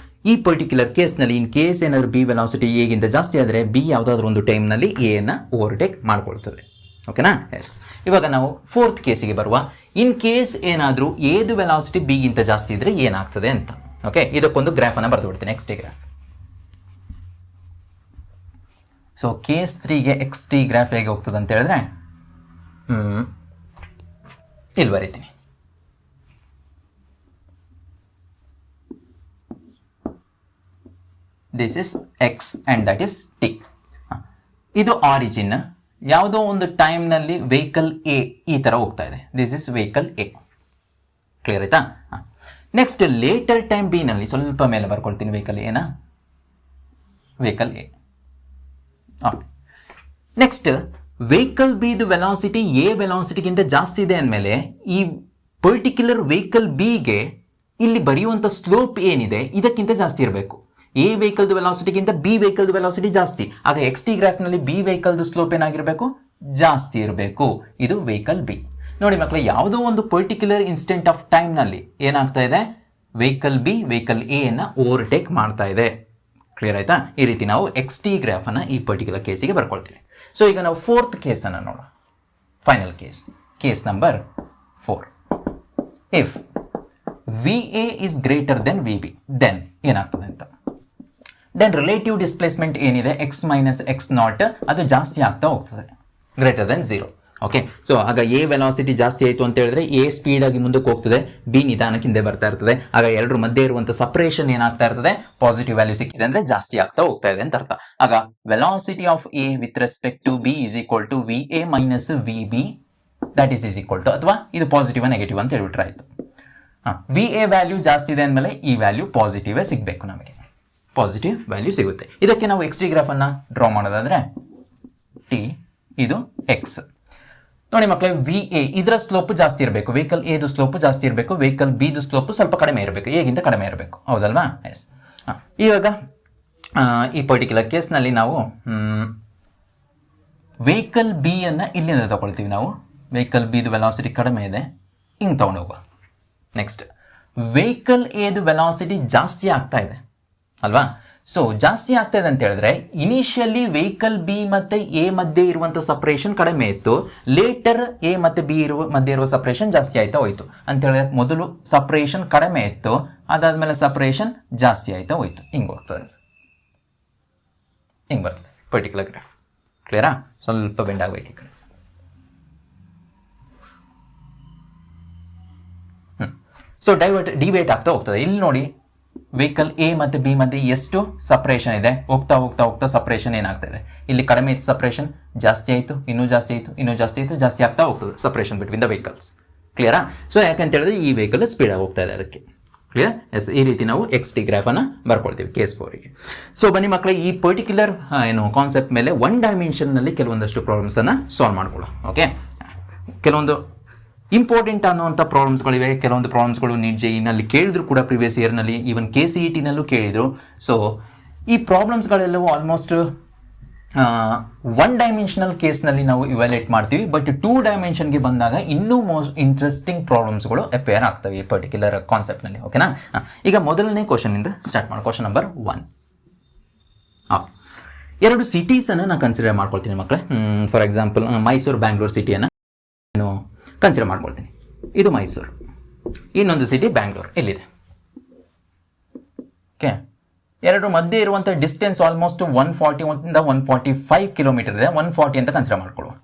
ಈ ಪರ್ಟಿಕ್ಯುಲರ್ ಕೇಸ್ನಲ್ಲಿ ಇನ್ ಕೇಸ್ ಏನಾದರೂ ಬಿ ವೆಲಾಸಿಟಿ ಎಗಿಂತ ಜಾಸ್ತಿ ಆದರೆ ಬಿ ಯಾವುದಾದ್ರೂ ಒಂದು ಟೈಮ್ನಲ್ಲಿ ಎನ್ನ ಓವರ್ಟೇಕ್ ಮಾಡ್ಕೊಳ್ತದೆ. ಓಕೆನಾ? ಎಸ್. ಇವಾಗ ನಾವು ಫೋರ್ತ್ ಕೇಸಿಗೆ ಬರುವ. ಇನ್ ಕೇಸ್ ಏನಾದರೂ ಎದು ವೆಲಾಸಿಟಿ ಬಿಗಿಂತ ಜಾಸ್ತಿ ಇದ್ರೆ ಏನಾಗ್ತದೆ ಅಂತ. ಓಕೆ, ಇದಕ್ಕೊಂದು ಗ್ರಾಫನ್ನು ಬರೆದು ಬಿಡ್ತೀನಿ, ನೆಕ್ಸ್ಟ್ ಗ್ರಾಫ್. ಸೊ ಕೇಸ್ 3ಗೆ ಎಕ್ಸ್ ಟಿ ಗ್ರಾಫ್ ಹೇಗೆ ಹೋಗ್ತದೆ ಅಂತ ಹೇಳಿದ್ರೆ ಇಲ್ಲಿ ಬರೀತೀನಿ. This is X and that is T. ಇದು ಆರಿಜಿನ್, ಯಾವುದೋ ಒಂದು ಟೈಮ್ನಲ್ಲಿ ವೆಹಿಕಲ್ ಎ ಈ ಥರ ಹೋಗ್ತಾ ಇದೆ. This is vehicle A. Clear ಆಯ್ತಾ? ನೆಕ್ಸ್ಟ್ ಲೇಟರ್ ಟೈಮ್ ಬಿ ನಲ್ಲಿ ಸ್ವಲ್ಪ ಮೇಲೆ ಬರ್ಕೊಳ್ತೀನಿ ವೆಹಿಕಲ್ ಎನ, vehicle A. Okay. Next vehicle ಬಿದು ವೆಲಾಸಿಟಿ ಎ ವೆಲಾಸಿಟಿಗಿಂತ ಜಾಸ್ತಿ ಇದೆ ಅಂದಮೇಲೆ ಈ ಪರ್ಟಿಕ್ಯುಲರ್ ವೆಹಿಕಲ್ ಬಿಗೆ ಇಲ್ಲಿ ಬರೆಯುವಂಥ ಸ್ಲೋಪ್ ಏನಿದೆ ಇದಕ್ಕಿಂತ ಜಾಸ್ತಿ ಇರಬೇಕು. ಎ ವೆಹಿಕಲ್ದು ವೆಲಾಸಿಟಿಗಿಂತ ಬಿ ವೆಹಿಕಲ್ದು ವೆಲಾಸಿಟಿ ಜಾಸ್ತಿ. ಆಗ ಎಕ್ಸ್ ಟಿ ಗ್ರಾಫ್ನಲ್ಲಿ ಬಿ ವೆಹಿಕಲ್ದು ಸ್ಲೋಪ್ ಏನಾಗಿರಬೇಕು, ಜಾಸ್ತಿ ಇರಬೇಕು. ಇದು ವೆಹಿಕಲ್ ಬಿ. ನೋಡಿ ಮಕ್ಕಳು, ಯಾವುದೋ ಒಂದು ಪರ್ಟಿಕ್ಯುಲರ್ ಇನ್ಸ್ಟೆಂಟ್ ಆಫ್ ಟೈಮ್ನಲ್ಲಿ ಏನಾಗ್ತಾ ಇದೆ, ವೆಹಿಕಲ್ ಬಿ ವೆಹಿಕಲ್ ಎ ಅನ್ನ ಓವರ್ಟೇಕ್ ಮಾಡ್ತಾ ಇದೆ. ಕ್ಲಿಯರ್ ಆಯ್ತಾ? ಈ ರೀತಿ ನಾವು ಎಕ್ಸ್ ಟಿ ಗ್ರಾಫನ್ನು ಈ ಪರ್ಟಿಕ್ಯುಲರ್ ಕೇಸಿಗೆ ಬರ್ಕೊಳ್ತೀವಿ. ಸೊ ಈಗ ನಾವು ಫೋರ್ತ್ ಕೇಸನ್ನು ನೋಡೋಣ, final case, case number 4. If V A is greater than V B, then ಏನಾಗ್ತದೆ ಅಂತ. ದೆನ್ ರಿಲೇಟಿವ್ ಡಿಸ್ಪ್ಲೇಸ್ಮೆಂಟ್ ಏನಿದೆ ಎಕ್ಸ್ ಮೈನಸ್ x0 ಅದು ಜಾಸ್ತಿ ಆಗ್ತಾ ಹೋಗ್ತದೆ, ಗ್ರೇಟರ್ ದೆನ್ 0. ಓಕೆ. ಸೊ ಆಗ ಎ ವೆಲಾಸಿಟಿ ಜಾಸ್ತಿ ಆಯಿತು ಅಂತ ಹೇಳಿದ್ರೆ ಎ ಸ್ಪೀಡ್ ಆಗಿ ಮುಂದಕ್ಕೆ ಹೋಗ್ತದೆ, ಬಿ ನಿಧಾನಕ್ಕೆ ಹಿಂದೆ ಬರ್ತಾ ಇರ್ತದೆ. ಆಗ ಎರಡರ ಮಧ್ಯೆ ಇರುವಂತ ಸಪರೇಷನ್ ಏನಾಗ್ತಾ ಇರ್ತದೆ, ಪಾಸಿಟಿವ್ ವ್ಯಾಲ್ಯೂ ಸಿಕ್ಕಿದೆ ಅಂದ್ರೆ ಜಾಸ್ತಿ ಆಗ್ತಾ ಹೋಗ್ತಾ ಇದೆ ಅಂತ ಅರ್ಥ. ಆಗ velocity of A with respect to B is equal to V A minus V B, that is equal to, ಅಥವಾ ಇದು ಪಾಸಿಟಿವ್ ನೆಗೆಟಿವ್ ಅಂತ ಹೇಳ್ಬಿಟ್ರೆ ಆಯ್ತು. ವಿ ಎ ವ್ಯಾಲ್ಯೂ ಜಾಸ್ತಿ ಇದೆ ಅಂದಮೇಲೆ ಈ ವ್ಯಾಲ್ಯೂ ಪಾಸಿಟಿವ್ ಸಿಗಬೇಕು, ನಮಗೆ ಪಾಸಿಟಿವ್ ವ್ಯಾಲ್ಯೂ ಸಿಗುತ್ತೆ. ಇದಕ್ಕೆ ನಾವು ಎಕ್ಸ್ ಟಿ ಗ್ರಾಫ್ ಅನ್ನ ಡ್ರಾ ಮಾಡೋದಾದ್ರೆ ಟಿ, ಇದು ಎಕ್ಸ್. ನೋಡಿ ಮಕ್ಕಳೇ, VA ಇದರ ಸ್ಲೋಪ್ ಜಾಸ್ತಿ ಇರಬೇಕು, ವೆಹಿಕಲ್ ಎದು ಸ್ಲೋಪ್ ಜಾಸ್ತಿ ಇರಬೇಕು, ವೆಹಿಕಲ್ ಬಿದು ಸ್ಲೋಪ್ ಸ್ವಲ್ಪ ಕಡಿಮೆ ಇರಬೇಕು, ಎಗಿಂತ ಕಡಿಮೆ ಇರಬೇಕು, ಹೌದಲ್ವಾ? ಎಸ್. ಇವಾಗ ಈ ಪರ್ಟಿಕ್ಯುಲರ್ ಕೇಸ್ನಲ್ಲಿ ನಾವು ವೆಹಿಕಲ್ ಬಿ ಅನ್ನ ಇಲ್ಲಿಂದ ತಗೊಳ್ತೀವಿ. ನಾವು ವೆಹಿಕಲ್ ಬಿದು ವೆಲಾಸಿಟಿ ಕಡಿಮೆ ಇದೆ, ಹಿಂಗೆ ತಗೊಂಡು ಹೋಗುವ. ನೆಕ್ಸ್ಟ್, ವೆಹಿಕಲ್ ಎದು ವೆಲಾಸಿಟಿ ಜಾಸ್ತಿ ಆಗ್ತಾ ಇದೆ ಅಲ್ವಾ? ಸೊ ಜಾಸ್ತಿ ಆಗ್ತಾ ಇದೆ ಅಂತ ಹೇಳಿದ್ರೆ ಇನಿಷಿಯಲಿ ವೆಹಿಕಲ್ ಬಿ ಮತ್ತೆ ಎ ಮಧ್ಯೆ ಇರುವಂಥ ಸಪ್ರೇಷನ್ ಕಡಿಮೆ ಇತ್ತು, ಲೇಟರ್ ಎ ಮತ್ತೆ ಬಿ ಮಧ್ಯೆ ಇರುವ ಸಪ್ರೇಷನ್ ಜಾಸ್ತಿ ಆಯ್ತಾ ಹೋಯ್ತು ಅಂತ ಹೇಳಿದ್ರೆ ಮೊದಲು ಸಪ್ರೇಷನ್ ಕಡಿಮೆ ಇತ್ತು, ಅದಾದ್ಮೇಲೆ ಸಪ್ರೇಷನ್ ಜಾಸ್ತಿ ಆಯ್ತಾ ಹೋಯ್ತು. ಹಿಂಗೆ ಹೋಗ್ತದೆ, ಹಿಂಗೆ ಬರ್ತದೆ ಪರ್ಟಿಕ್ಯುಲರ್ ಗ್ರಾಫ್. ಕ್ಲಿಯರಾ? ಸ್ವಲ್ಪ ಬೆಂಡ್ ಆಗಬೇಕು ಈ ಕಡೆ. ಸೊ ಡಿವೇಟ್ ಆಗ್ತಾ ಹೋಗ್ತದೆ. ಇಲ್ಲಿ ನೋಡಿ, ವೆಹಿಕಲ್ ಎ ಮತ್ತು ಬಿ ಮಧ್ಯೆ ಎಷ್ಟು ಸಪ್ರೇಷನ್ ಇದೆ, ಹೋಗ್ತಾ ಹೋಗ್ತಾ ಹೋಗ್ತಾ ಸಪ್ರೇಷನ್ ಏನಾಗ್ತಾ ಇದೆ, ಇಲ್ಲಿ ಕಡಿಮೆ ಇತ್ತು ಸಪ್ರೇಷನ್, ಜಾಸ್ತಿ ಆಯಿತು, ಇನ್ನೂ ಜಾಸ್ತಿ ಆಯಿತು, ಇನ್ನೂ ಜಾಸ್ತಿ ಆಯಿತು, ಜಾಸ್ತಿ ಆಗ್ತಾ ಹೋಗ್ತದೆ ಸಪ್ರೇಷನ್ ಬಿಟ್ವೀನ್ ದ ವೆಹಿಕಲ್ಸ್. ಕ್ಲಿಯರಾ? ಸೊ ಯಾಕಂತ ಹೇಳಿದ್ರೆ ಈ ವೆಹಿಕಲ್ ಸ್ಪೀಡಾಗಿ ಹೋಗ್ತಾ ಇದೆ, ಅದಕ್ಕೆ. ಕ್ಲಿಯರ್? ಎಸ್. ಈ ರೀತಿ ನಾವು XT ಗ್ರಾಫನ್ನು ಬರ್ಕೊಳ್ತೀವಿ ಕೇಸ್ 4ಗೆ. ಸೊ ಬನ್ನಿ ಮಕ್ಕಳೇ, ಈ ಪರ್ಟಿಕ್ಯುಲರ್ ಕಾನ್ಸೆಪ್ಟ್ ಮೇಲೆ 1 ಡೈಮೆನ್ಷನ್ನಲ್ಲಿ ಕೆಲವೊಂದಷ್ಟು ಪ್ರಾಬ್ಲಮ್ಸನ್ನು ಸಾಲ್ವ್ ಮಾಡ್ಕೊಳ್ಳೋ. ಓಕೆ, ಕೆಲವೊಂದು ಇಂಪಾರ್ಟೆಂಟ್ ಅನ್ನುವಂಥ ಪ್ರಾಬ್ಲಮ್ಸ್ಗಳಿವೆ. ಕೆಲವೊಂದು ಪ್ರಾಬ್ಲಮ್ಸ್ಗಳು ನೀಟ್ JEE ಕೇಳಿದ್ರು ಕೂಡ, ಪ್ರಿವಿಯಸ್ ಇಯರ್ನಲ್ಲಿ, ಈವನ್ KCET ಕೇಳಿದರು. ಸೊ ಈ ಪ್ರಾಬ್ಲಮ್ಸ್ಗಳೆಲ್ಲವೂ ಆಲ್ಮೋಸ್ಟ್ 1 ಡೈಮೆನ್ಷನಲ್ ಕೇಸ್ನಲ್ಲಿ ನಾವು ಇವ್ಯಾಲ್ಯೂಯೇಟ್ ಮಾಡ್ತೀವಿ. ಬಟ್ 2 ಡೈಮೆನ್ಷನ್ಗೆ ಬಂದಾಗ ಇನ್ನೂ ಮೋಸ್ಟ್ ಇಂಟ್ರೆಸ್ಟಿಂಗ್ ಪ್ರಾಬ್ಲಮ್ಸ್ಗಳು ಅಪೇರ್ ಆಗ್ತವೆ ಈ ಪರ್ಟಿಕ್ಯುಲರ್ ಕಾನ್ಸೆಪ್ಟ್ನಲ್ಲಿ. ಓಕೆನಾ? ಈಗ ಮೊದಲನೇ ಕ್ವಶನಿಂದ ಸ್ಟಾರ್ಟ್ ಮಾಡಿ. Question number 1. 2 ಸಿಟೀಸನ್ನು ನಾನು ಕನ್ಸಿಡರ್ ಮಾಡ್ಕೊಳ್ತೀನಿ ಮಕ್ಕಳೇ. ಫಾರ್ ಎಕ್ಸಾಂಪಲ್ ಮೈಸೂರು ಬ್ಯಾಂಗ್ಳೂರು ಸಿಟಿಯನ್ನು ನಾನು ಕನ್ಸಿಡರ್ ಮಾಡ್ಕೊಳ್ತೀನಿ. ಇದು ಮೈಸೂರು, ಇನ್ನೊಂದು ಸಿಟಿ ಬ್ಯಾಂಗ್ಳೂರು ಇಲ್ಲಿದೆ. ಓಕೆ, ಎರಡು ಮಧ್ಯೆ ಇರುವಂಥ ಡಿಸ್ಟೆನ್ಸ್ ಆಲ್ಮೋಸ್ಟ್ 140 145 ಕಿಲೋಮೀಟರ್ ಇದೆ. 140 ಅಂತ ಕನ್ಸಿಡರ್ ಮಾಡ್ಕೊಳ್ಳುವ.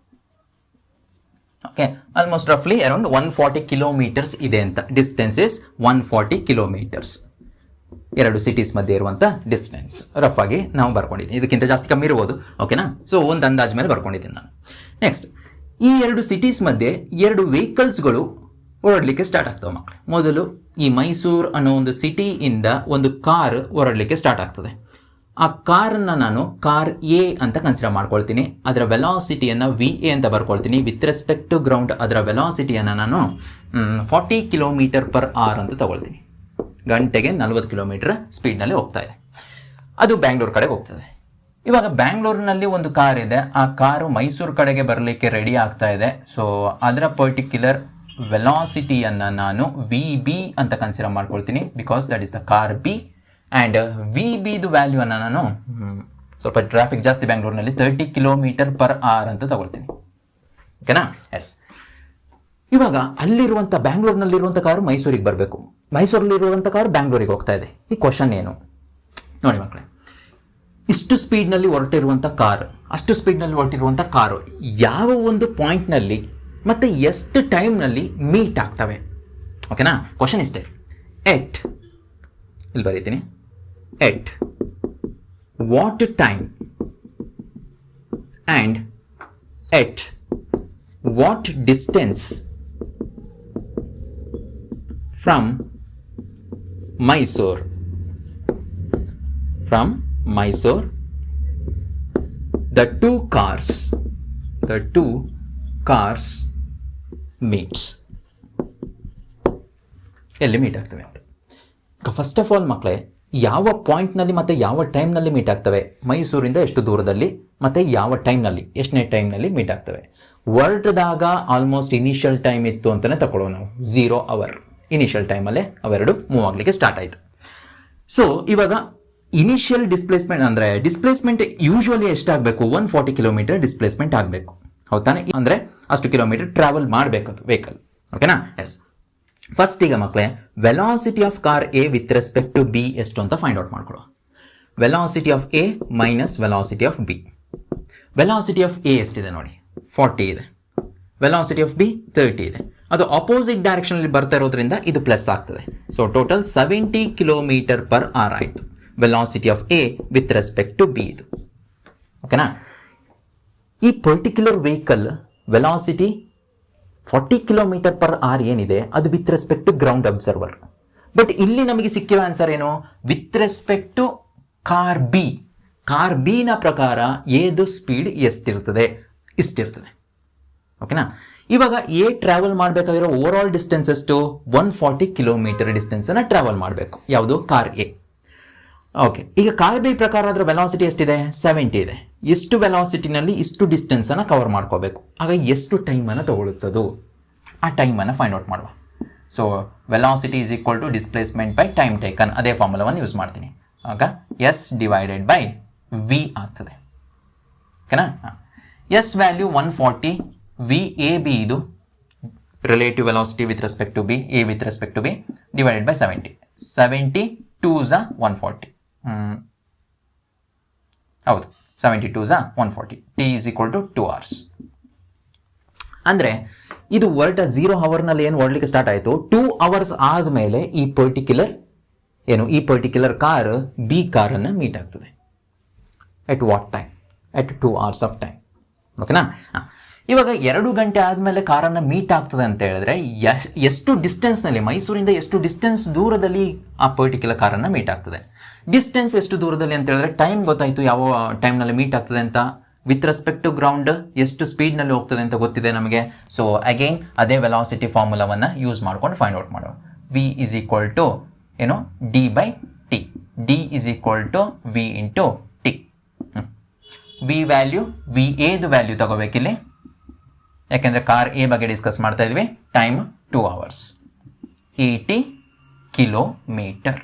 ಓಕೆ, ಆಲ್ಮೋಸ್ಟ್ ರಫ್ಲಿ ಅರೌಂಡ್ 140 ಕಿಲೋಮೀಟರ್ಸ್ ಇದೆ ಅಂತ. Distance is 140 kilometres. 2 ಸಿಟೀಸ್ ಮಧ್ಯೆ ಇರುವಂಥ ಡಿಸ್ಟೆನ್ಸ್ ರಫ್ ಆಗಿ ನಾವು ಬರ್ಕೊಂಡಿದ್ದೀನಿ. ಇದಕ್ಕಿಂತ ಜಾಸ್ತಿ ಕಮ್ಮಿ ಇರ್ಬೋದು. ಓಕೆನಾ? ಸೊ ಒಂದು ಅಂದಾಜು ಮೇಲೆ ಬರ್ಕೊಂಡಿದ್ದೀನಿ ನಾನು. ನೆಕ್ಸ್ಟ್, ಈ 2 ಸಿಟೀಸ್ ಮಧ್ಯೆ 2 ವೆಹಿಕಲ್ಸ್ಗಳು ಓಡಾಡಲಿಕ್ಕೆ ಸ್ಟಾರ್ಟ್ ಆಗ್ತವೆ ಮಕ್ಕಳು. ಮೊದಲು ಈ ಮೈಸೂರು ಅನ್ನೋ ಒಂದು ಸಿಟಿಯಿಂದ ಒಂದು ಕಾರ್ ಓಡಾಡಲಿಕ್ಕೆ ಸ್ಟಾರ್ಟ್ ಆಗ್ತದೆ. ಆ ಕಾರನ್ನು ನಾನು ಕಾರ್ ಎ ಅಂತ ಕನ್ಸಿಡರ್ ಮಾಡ್ಕೊಳ್ತೀನಿ. ಅದರ ವೆಲಾಸಿಟಿಯನ್ನು VA ಅಂತ ಬರ್ಕೊಳ್ತೀನಿ. ವಿತ್ ರೆಸ್ಪೆಕ್ಟ್ ಟು ಗ್ರೌಂಡ್ ಅದರ ವೆಲಾಸಿಟಿಯನ್ನು ನಾನು 40 km/h ಅಂತ ತಗೊಳ್ತೀನಿ. ಗಂಟೆಗೆ 40 ಕಿಲೋಮೀಟರ್ ಸ್ಪೀಡ್ನಲ್ಲಿ ಹೋಗ್ತಾ ಇದೆ. ಅದು ಬ್ಯಾಂಗ್ಳೂರು ಕಡೆಗೆ ಹೋಗ್ತದೆ. ಇವಾಗ ಬ್ಯಾಂಗ್ಳೂರಿನಲ್ಲಿ ಒಂದು ಕಾರ್ ಇದೆ, ಆ ಕಾರು ಮೈಸೂರು ಕಡೆಗೆ ಬರಲಿಕ್ಕೆ ರೆಡಿ ಆಗ್ತಾ ಇದೆ. ಸೊ ಅದರ ಪರ್ಟಿಕ್ಯುಲರ್ ವೆಲಾಸಿಟಿಯನ್ನು ನಾನು VB ಅಂತ ಕನ್ಸಿಡರ್ ಮಾಡ್ಕೊಳ್ತೀನಿ, because that is the car B. And VBದು ವ್ಯಾಲ್ಯೂವನ್ನು ನಾನು ಸ್ವಲ್ಪ ಟ್ರಾಫಿಕ್ ಜಾಸ್ತಿ ಬ್ಯಾಂಗ್ಳೂರಿನಲ್ಲಿ 30 km/h ಅಂತ ತಗೊಳ್ತೀನಿ. ಓಕೆನಾ? ಎಸ್. ಇವಾಗ ಅಲ್ಲಿರುವಂಥ ಬ್ಯಾಂಗ್ಳೂರಿನಲ್ಲಿರುವಂಥ ಕಾರು ಮೈಸೂರಿಗೆ ಬರಬೇಕು, ಮೈಸೂರಲ್ಲಿರುವಂಥ ಕಾರು ಬ್ಯಾಂಗ್ಳೂರಿಗೆ ಹೋಗ್ತಾ ಇದೆ. ಈ ಕ್ವಶನ್ ಏನು ನೋಡಿ ಮಕ್ಕಳೇ, ಇಷ್ಟು ಸ್ಪೀಡ್ನಲ್ಲಿ ಹೊರಟಿರುವಂಥ ಕಾರು, ಅಷ್ಟು ಸ್ಪೀಡ್ನಲ್ಲಿ ಹೊರಟಿರುವಂಥ ಕಾರು ಯಾವ ಒಂದು ಪಾಯಿಂಟ್ನಲ್ಲಿ ಮತ್ತು ಎಷ್ಟು ಟೈಮ್ನಲ್ಲಿ ಮೀಟ್ ಆಗ್ತವೆ? ಓಕೆನಾ? ಕ್ವಶನ್ ಇಷ್ಟೇ. ಎಟ್, ಇಲ್ಲಿ ಬರೀತೀನಿ, at what time and at what distance from Mysuru the two cars meets. ಎಲ್ಲಿ ಮೀಟ್ ಆಗ್ತವೆ ಅಂತ. ಫಸ್ಟ್ ಆಫ್ ಆಲ್ ಮಕ್ಕಳೇ, ಯಾವ ಪಾಯಿಂಟ್ನಲ್ಲಿ ಮತ್ತು ಯಾವ ಟೈಮ್ನಲ್ಲಿ ಮೀಟ್ ಆಗ್ತವೆ, ಮೈಸೂರಿಂದ ಎಷ್ಟು ದೂರದಲ್ಲಿ ಮತ್ತು ಯಾವ ಟೈಮ್ನಲ್ಲಿ, ಎಷ್ಟನೇ ಟೈಮ್ನಲ್ಲಿ ಮೀಟ್ ಆಗ್ತವೆ. ವರ್ಲ್ಡ್ದಾಗ ಆಲ್ಮೋಸ್ಟ್ ಇನಿಷಿಯಲ್ ಟೈಮ್ ಇತ್ತು ಅಂತಲೇ ತಗೊಳ್ಳೋ ನಾವು, 0 hour ಇನಿಷಿಯಲ್ ಟೈಮಲ್ಲೇ ಅವೆರಡು ಮೂವ್ ಆಗಲಿಕ್ಕೆ ಸ್ಟಾರ್ಟ್ ಆಯಿತು. ಸೊ ಇವಾಗ ಇನಿಷಿಯಲ್ ಡಿಸ್ಪ್ಲೇಸ್ಮೆಂಟ್ ಅಂದರೆ ಡಿಸ್ಪ್ಲೇಸ್ಮೆಂಟ್ ಯೂಶ್ವಲಿ ಎಷ್ಟಾಗಬೇಕು? 140 ಕಿಲೋಮೀಟರ್ ಡಿಸ್ಪ್ಲೇಸ್ಮೆಂಟ್ ಆಗಬೇಕು, ಹೌದಾನೆ? ಅಂದರೆ ಅಷ್ಟು ಕಿಲೋಮೀಟರ್ ಟ್ರಾವೆಲ್ ಮಾಡಬೇಕು ಅದು ವೆಹಿಕಲ್. ಓಕೆನಾ? ಎಸ್. ಫಸ್ಟ್ ಈಗ ಮಕ್ಕಳೇ, velocity of car A with respect to B ಎಷ್ಟು ಅಂತ ಫೈಂಡ್ ಔಟ್ ಮಾಡ್ಕೊಳ್ಳೋ. Velocity of A minus velocity of B. Velocity of A ಎಷ್ಟಿದೆ ನೋಡಿ, 40 ಇದೆ. ವೆಲಾಸಿಟಿ ಆಫ್ ಬಿ 30 ಇದೆ. ಅದು ಆಪೋಸಿಟ್ ಡೈರೆಕ್ಷನಲ್ಲಿ ಬರ್ತಾ ಇರೋದ್ರಿಂದ ಇದು ಪ್ಲಸ್ ಆಗ್ತದೆ. ಸೊ ಟೋಟಲ್ 70 km/h ಆಯಿತು velocity of A with respect to B ಇದು. ಓಕೆನಾ? ಈ ಪರ್ಟಿಕ್ಯುಲರ್ ವೆಹಿಕಲ್ ವೆಲಾಸಿಟಿ 40 km/h ಏನಿದೆ ಅದು with respect to ground observer. But ಇಲ್ಲಿ ನಮಗೆ ಸಿಕ್ಕಿರೋ ಆನ್ಸರ್ ಏನು? With respect to car B. Car ಬಿನ ಪ್ರಕಾರ ಏದು ಸ್ಪೀಡ್ ಎಷ್ಟಿರ್ತದೆ? ಇಷ್ಟಿರ್ತದೆ. ಓಕೆನಾ? ಇವಾಗ ಎ ಟ್ರಾವೆಲ್ ಮಾಡಬೇಕಾಗಿರೋ ಓವರ್ ಆಲ್ ಡಿಸ್ಟೆನ್ಸ್ ಎಷ್ಟು 140 ಕಿಲೋಮೀಟರ್ ಡಿಸ್ಟೆನ್ಸ್ ಅನ್ನ ಟ್ರಾವೆಲ್ ಮಾಡಬೇಕು. ಯಾವುದು? Car A. ಓಕೆ, ಈಗ ಕಾರ್ ಬಿ ಪ್ರಕಾರ ಅದರ ವೆಲಾಸಿಟಿ ಎಷ್ಟಿದೆ? 70 ಇದೆ. ಎಷ್ಟು ವೆಲಾಸಿಟಿನಲ್ಲಿ ಇಷ್ಟು ಡಿಸ್ಟೆನ್ಸ್ ಅನ್ನ ಕವರ್ ಮಾಡ್ಕೋಬೇಕು. ಆಗ ಎಷ್ಟು ಟೈಮ್ ಅನ್ನು ತಗೊಳ್ಳುತ್ತದು? ಆ ಟೈಮ್ ಅನ್ನು ಫೈಂಡ್ ಔಟ್ ಮಾಡುವ. So velocity is equal to displacement by time taken. ಅದೇ ಫಾರ್ಮುಲಾವನ್ನು ಯೂಸ್ ಮಾಡ್ತೀನಿ. ಆಗ ಎಸ್ ಡಿವೈಡೆಡ್ ಬೈ ವಿ ಆಗ್ತದೆ. ಓಕೆನಾ? S value 140, V A B ಇದು relative velocity with respect to B, A with respect to B, divided by 70. 70 2s 140. ಹೌದು, 70 2s 140. T is equal to 2 hours. ಅಂದರೆ ಇದು ಹೊರಟ 0 ಅವರ್ನಲ್ಲಿ ಏನು ಓಡಲಿಕ್ಕೆ ಸ್ಟಾರ್ಟ್ ಆಯಿತು, 2 hours ಆದಮೇಲೆ ಈ ಪರ್ಟಿಕ್ಯುಲರ್ ಕಾರ್ ಬಿ ಕಾರನ್ನು ಮೀಟ್ ಆಗ್ತದೆ. ಎಟ್ what time? At 2 hours of time. ಓಕೆನಾ? ಇವಾಗ 2 ಗಂಟೆ ಆದಮೇಲೆ ಕಾರನ್ನು ಮೀಟ್ ಆಗ್ತದೆ ಅಂತ ಹೇಳಿದ್ರೆ ಎಷ್ಟು ಡಿಸ್ಟೆನ್ಸ್ನಲ್ಲಿ, ಮೈಸೂರಿಂದ ಎಷ್ಟು ಡಿಸ್ಟೆನ್ಸ್ ದೂರದಲ್ಲಿ ಆ ಪರ್ಟಿಕ್ಯುಲರ್ ಕಾರನ್ನು ಮೀಟ್ ಆಗ್ತದೆ. ಡಿಸ್ಟೆನ್ಸ್ ಎಷ್ಟು ದೂರದಲ್ಲಿ ಅಂತ ಹೇಳಿದ್ರೆ ಟೈಮ್ ಗೊತ್ತಾಯಿತು, ಯಾವ ಟೈಮ್ನಲ್ಲಿ ಮೀಟ್ ಆಗ್ತದೆ ಅಂತ. ವಿತ್ ರೆಸ್ಪೆಕ್ಟ್ ಟು ಗ್ರೌಂಡ್ ಎಷ್ಟು ಸ್ಪೀಡ್ನಲ್ಲಿ ಹೋಗ್ತದೆ ಅಂತ ಗೊತ್ತಿದೆ ನಮಗೆ. ಸೊ ಅಗೇನ್ ಅದೇ ವೆಲಾಸಿಟಿ ಫಾರ್ಮುಲಾವನ್ನು ಯೂಸ್ ಮಾಡ್ಕೊಂಡು ಫೈಂಡ್ ಔಟ್ ಮಾಡುವ. ವಿ ಇಸ್ ಈಕ್ವಲ್ ಟು ಏನು? D by T. D is equal to V into T. V value, V ಎದು ವ್ಯಾಲ್ಯೂ ತಗೋಬೇಕಿಲ್ಲಿ, ಯಾಕೆಂದರೆ ಕಾರ್ ಎ ಬಗ್ಗೆ ಡಿಸ್ಕಸ್ ಮಾಡ್ತಾ ಇದ್ವಿ. Time 2 hours. 80 ಕಿಲೋಮೀಟರ್.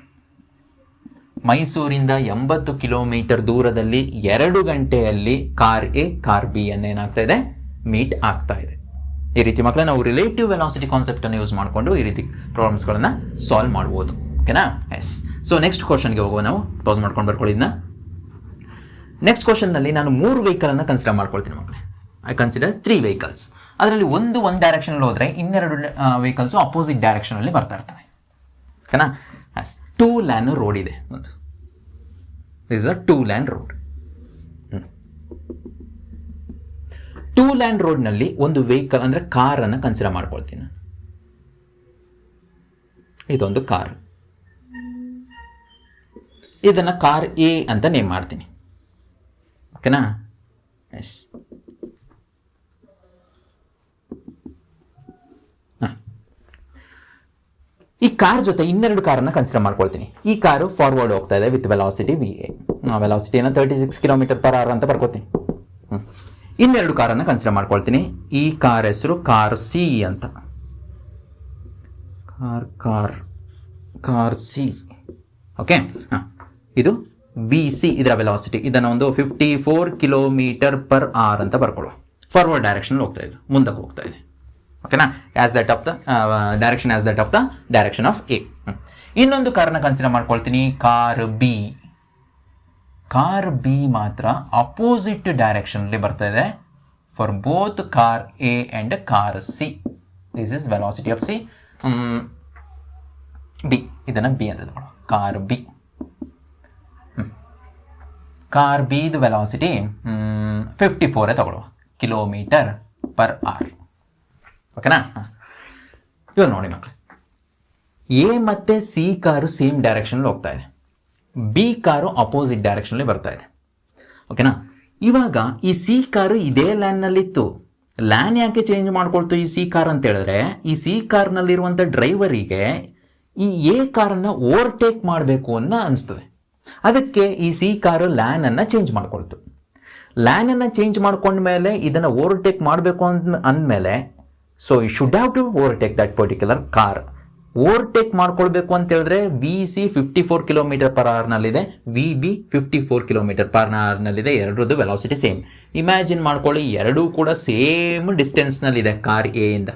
ಮೈಸೂರಿಂದ 80 ಕಿಲೋಮೀಟರ್ ದೂರದಲ್ಲಿ 2 ಗಂಟೆಯಲ್ಲಿ ಕಾರ್ ಎ ಕಾರ್ ಬಿ ಏನಾಗ್ತಾ ಇದೆ? ಮೀಟ್ ಆಗ್ತಾ ಇದೆ. ಈ ರೀತಿ ಮಕ್ಕಳೇ ನಾವು ರಿಲೇಟಿವ್ ವೆಲಾಸಿಟಿ ಕಾನ್ಸೆಪ್ಟ್ ಅನ್ನು ಯೂಸ್ ಮಾಡಿಕೊಂಡು ಈ ರೀತಿ ಪ್ರಾಬ್ಲಮ್ಸ್ಗಳನ್ನ ಸಾಲ್ವ್ ಮಾಡ್ಬೋದು. ಓಕೆನಾ? ಎಸ್. ಸೊ ನೆಕ್ಸ್ಟ್ ಕ್ವಶನ್ಗೆ ಹೋಗುವ. ನಾವು ಪಾಸ್ ಮಾಡ್ಕೊಂಡು ಬರ್ಕೊಳ್ಳಿ ಇದನ್ನ. ನೆಕ್ಸ್ಟ್ ಕ್ವಶನ್ನಲ್ಲಿ ನಾನು 3 ವೆಹಿಕಲ್ ಕನ್ಸಿಡರ್ ಮಾಡ್ಕೊಳ್ತೀನಿ ಮಕ್ಕಳೇ. I consider 3 vehicles. ಅದರಲ್ಲಿ ಒಂದು ಡೈರೆಕ್ಷನಲ್ಲಿ ಹೋದರೆ ಇನ್ನೆರಡು ವೆಹಿಕಲ್ಸು ಅಪೋಸಿಟ್ ಡೈರೆಕ್ಷನಲ್ಲಿ ಬರ್ತಾ ಇರ್ತವೆ. ಓಕೆನಾ? 2 lane ರೋಡ್ ಇದೆ. ಒಂದು is a 2 lane road. 2 lane ರೋಡ್ನಲ್ಲಿ ಒಂದು ವೆಹಿಕಲ್ ಅಂದರೆ ಕಾರನ್ನು ಕನ್ಸಿಡರ್ ಮಾಡ್ಕೊಳ್ತೀನಿ. ಇದೊಂದು ಕಾರ್. ಇದನ್ನು ಕಾರ್ ಎ ಅಂತ ನೇಮ್ ಮಾಡ್ತೀನಿ. ಓಕೆನಾ? ಎಸ್. ಈ ಕಾರ್ ಜೊತೆ ಇನ್ನೆರಡು ಕಾರನ್ನು ಕನ್ಸಿಡರ್ ಮಾಡ್ಕೊಳ್ತೀನಿ. ಈ ಕಾರು ಫಾರ್ವರ್ಡ್ ಹೋಗ್ತಾ ಇದೆ ವಿತ್ ವೆಲಾಸಿಟಿ ವಿ ಎ. ವೆಲಾಸಿಟಿಯನ್ನು 36 km/h ಅಂತ ಬರ್ಕೋತೀನಿ. ಇನ್ನೆರಡು ಕಾರನ್ನು ಕನ್ಸಿಡರ್ ಮಾಡ್ಕೊಳ್ತೀನಿ. ಈ ಕಾರ್ ಹೆಸರು ಕಾರ್ ಸಿ ಅಂತ. Car C. ಓಕೆ. ಇದು ವಿ ಸಿ, ಇದರ ವೆಲಾಸಿಟಿ. ಇದನ್ನು ಒಂದು 54 km/h ಅಂತ ಬರ್ಕೊಳ್ಳುವ. ಫಾರ್ವರ್ಡ್ ಡೈರೆಕ್ಷನ್ ಹೋಗ್ತಾ ಇದೆ, ಮುಂದಕ್ಕೆ ಹೋಗ್ತಾ ಇದೆ. ಓಕೆನಾ? As that of the direction as that of the direction of A. ಇನ್ನೊಂದು ಕಾರನ್ನ ಕನ್ಸಿಡರ್ ಮಾಡ್ಕೊಳ್ತೀನಿ, ಕಾರ್ ಬಿ. ಕಾರ್ ಬಿ ಮಾತ್ರ ಅಪೋಸಿಟ್ ಡೈರೆಕ್ಷನಲ್ಲಿ ಬರ್ತಾ ಇದೆ for both car A and car C. This is velocity of C. B, ಇದನ್ನು ಬಿ ಅಂತ ತಗೊಳ್ಳುವ. Car B. ಕಾರ್ ಬಿದು ವೆಲಾಸಿಟಿ 54 ತಗೊಳ್ಳುವ km/h. ಓಕೆನಾ? ಇವಾಗ ನೋಡಿ ಮಕ್ಕಳು, ಎ ಮತ್ತು ಸಿ ಕಾರು ಸೇಮ್ ಡೈರೆಕ್ಷನಲ್ಲಿ ಹೋಗ್ತಾ ಇದೆ, ಬಿ ಕಾರು ಅಪೋಸಿಟ್ ಡೈರೆಕ್ಷನಲ್ಲಿ ಬರ್ತಾ ಇದೆ. ಓಕೆನಾ? ಇವಾಗ ಈ ಸಿ ಕಾರು ಇದೇ ಲ್ಯಾನ್ನಲ್ಲಿತ್ತು. ಲ್ಯಾನ್ ಯಾಕೆ ಚೇಂಜ್ ಮಾಡ್ಕೊಳ್ತು ಈ ಸಿ ಕಾರ್ ಅಂತ ಹೇಳಿದ್ರೆ, ಈ ಸಿ ಕಾರ್ನಲ್ಲಿರುವಂಥ ಡ್ರೈವರಿಗೆ ಈ ಎ ಕಾರನ್ನು ಓವರ್ಟೇಕ್ ಮಾಡಬೇಕು ಅನ್ನೋ ಅನಿಸ್ತದೆ. ಅದಕ್ಕೆ ಈ ಸಿ ಕಾರು ಲ್ಯಾನನ್ನು ಚೇಂಜ್ ಮಾಡ್ಕೊಳ್ತು. ಲ್ಯಾನನ್ನು ಚೇಂಜ್ ಮಾಡ್ಕೊಂಡ್ಮೇಲೆ ಇದನ್ನು ಓವರ್ಟೇಕ್ ಮಾಡಬೇಕು ಅಂದಮೇಲೆ so you should have to overtake that particular car. Overtake ಮಾಡ್ಕೊಳ್ಬೇಕು ಅಂತ ಹೇಳಿದ್ರೆ V C 54 km/h, V B 54 km/h. ಎರಡರದ್ದು ವೆಲಾಸಿಟಿ ಸೇಮ್. ಇಮ್ಯಾಜಿನ್ ಮಾಡ್ಕೊಳ್ಳಿ, ಎರಡೂ ಕೂಡ ಸೇಮ್ ಡಿಸ್ಟೆನ್ಸ್ನಲ್ಲಿದೆ ಕಾರ್ ಎ ಇಂದ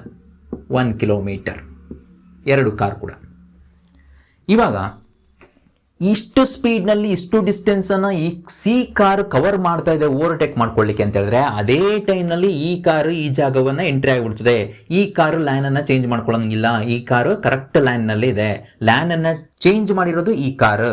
1 km. ಎರಡು ಕಾರ್ ಕೂಡ. ಇವಾಗ ಇಷ್ಟು ಸ್ಪೀಡ್ನಲ್ಲಿ ಇಷ್ಟು ಡಿಸ್ಟೆನ್ಸನ್ನು ಈ ಸಿ ಕಾರ್ ಕವರ್ ಮಾಡ್ತಾ ಇದೆ ಓವರ್ಟೇಕ್ ಮಾಡ್ಕೊಳ್ಳಿಕ್ಕೆ ಅಂತ ಹೇಳಿದ್ರೆ, ಅದೇ ಟೈಮ್ನಲ್ಲಿ ಈ ಕಾರು ಈ ಜಾಗವನ್ನು ಎಂಟ್ರಿ ಆಗಿಬಿಡ್ತದೆ. ಈ ಕಾರು ಲ್ಯಾನನ್ನು ಚೇಂಜ್ ಮಾಡ್ಕೊಳ್ಳೋಂಗಿಲ್ಲ. ಈ ಕಾರು ಕರೆಕ್ಟ್ ಲ್ಯಾನ್ನಲ್ಲಿ ಇದೆ. ಲ್ಯಾನನ್ನು ಚೇಂಜ್ ಮಾಡಿರೋದು ಈ ಕಾರು.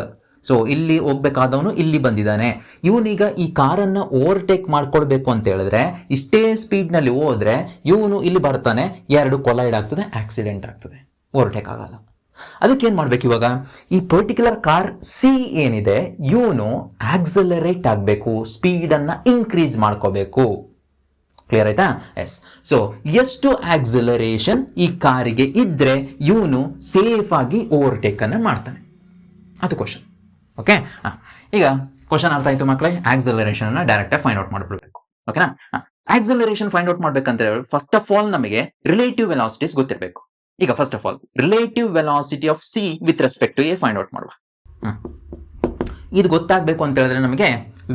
ಸೊ ಇಲ್ಲಿ ಹೋಗ್ಬೇಕಾದವನು ಇಲ್ಲಿ ಬಂದಿದ್ದಾನೆ. ಇವನೀಗ ಈ ಕಾರನ್ನು ಓವರ್ಟೇಕ್ ಮಾಡ್ಕೊಳ್ಬೇಕು ಅಂತ ಹೇಳಿದ್ರೆ ಇಷ್ಟೇ ಸ್ಪೀಡ್ನಲ್ಲಿ ಹೋದ್ರೆ ಇವನು ಇಲ್ಲಿ ಬರ್ತಾನೆ, ಎರಡು ಕೊಲೈಡ್ ಆಗ್ತದೆ, ಆಕ್ಸಿಡೆಂಟ್ ಆಗ್ತದೆ, ಓವರ್ಟೇಕ್ ಆಗಲ್ಲ. ಅದಕ್ಕೇನು ಮಾಡಬೇಕು ಇವಾಗ, ಈ ಪರ್ಟಿಕ್ಯುಲರ್ ಕಾರ್ ಸಿ ಏನಿದೆ ಇವನು ಆಕ್ಸಲರೇಟ್ ಆಗಬೇಕು, ಸ್ಪೀಡನ್ನು ಇನ್ಕ್ರೀಸ್ ಮಾಡ್ಕೋಬೇಕು. ಕ್ಲಿಯರ್ ಆಯ್ತಾ? ಎಸ್. ಸೊ ಎಷ್ಟು ಆಕ್ಸಿಲರೇಷನ್ ಈ ಕಾರಿಗೆ ಇದ್ರೆ ಇವನು ಸೇಫ್ ಆಗಿ ಓವರ್ಟೇಕ್ ಅನ್ನ ಮಾಡ್ತಾನೆ, ಅದು ಕ್ವಶನ್. ಓಕೆ, ಈಗ ಕ್ವಶನ್ ಅರ್ಥ ಆಯ್ತು ಮಕ್ಕಳೇ. ಆಕ್ಸಿಲರೇಷನ್ ಅನ್ನ ಡೈರೆಕ್ಟ್ ಆಗಿ ಫೈಂಡ್ ಔಟ್ ಮಾಡ್ಬಿಡ್ಬೇಕು. ಓಕೆನಾ? ಆಕ್ಸಿಲರೇಷನ್ ಫೈಂಡ್ ಔಟ್ ಮಾಡ್ಬೇಕಂತ ಹೇಳಿ ಫಸ್ಟ್ ಆಫ್ ಆಲ್ ನಮಗೆ ರಿಲೇಟಿವ್ ವೆಲಾಸಿಟೀಸ್ ಗೊತ್ತಿರಬೇಕು. ಈಗ first of all relative velocity of C with respect to A find out ಮಾಡುವ. ಇದು ಗೊತ್ತಾಗಬೇಕು ಅಂತ ಹೇಳಿದ್ರೆ ನಮಗೆ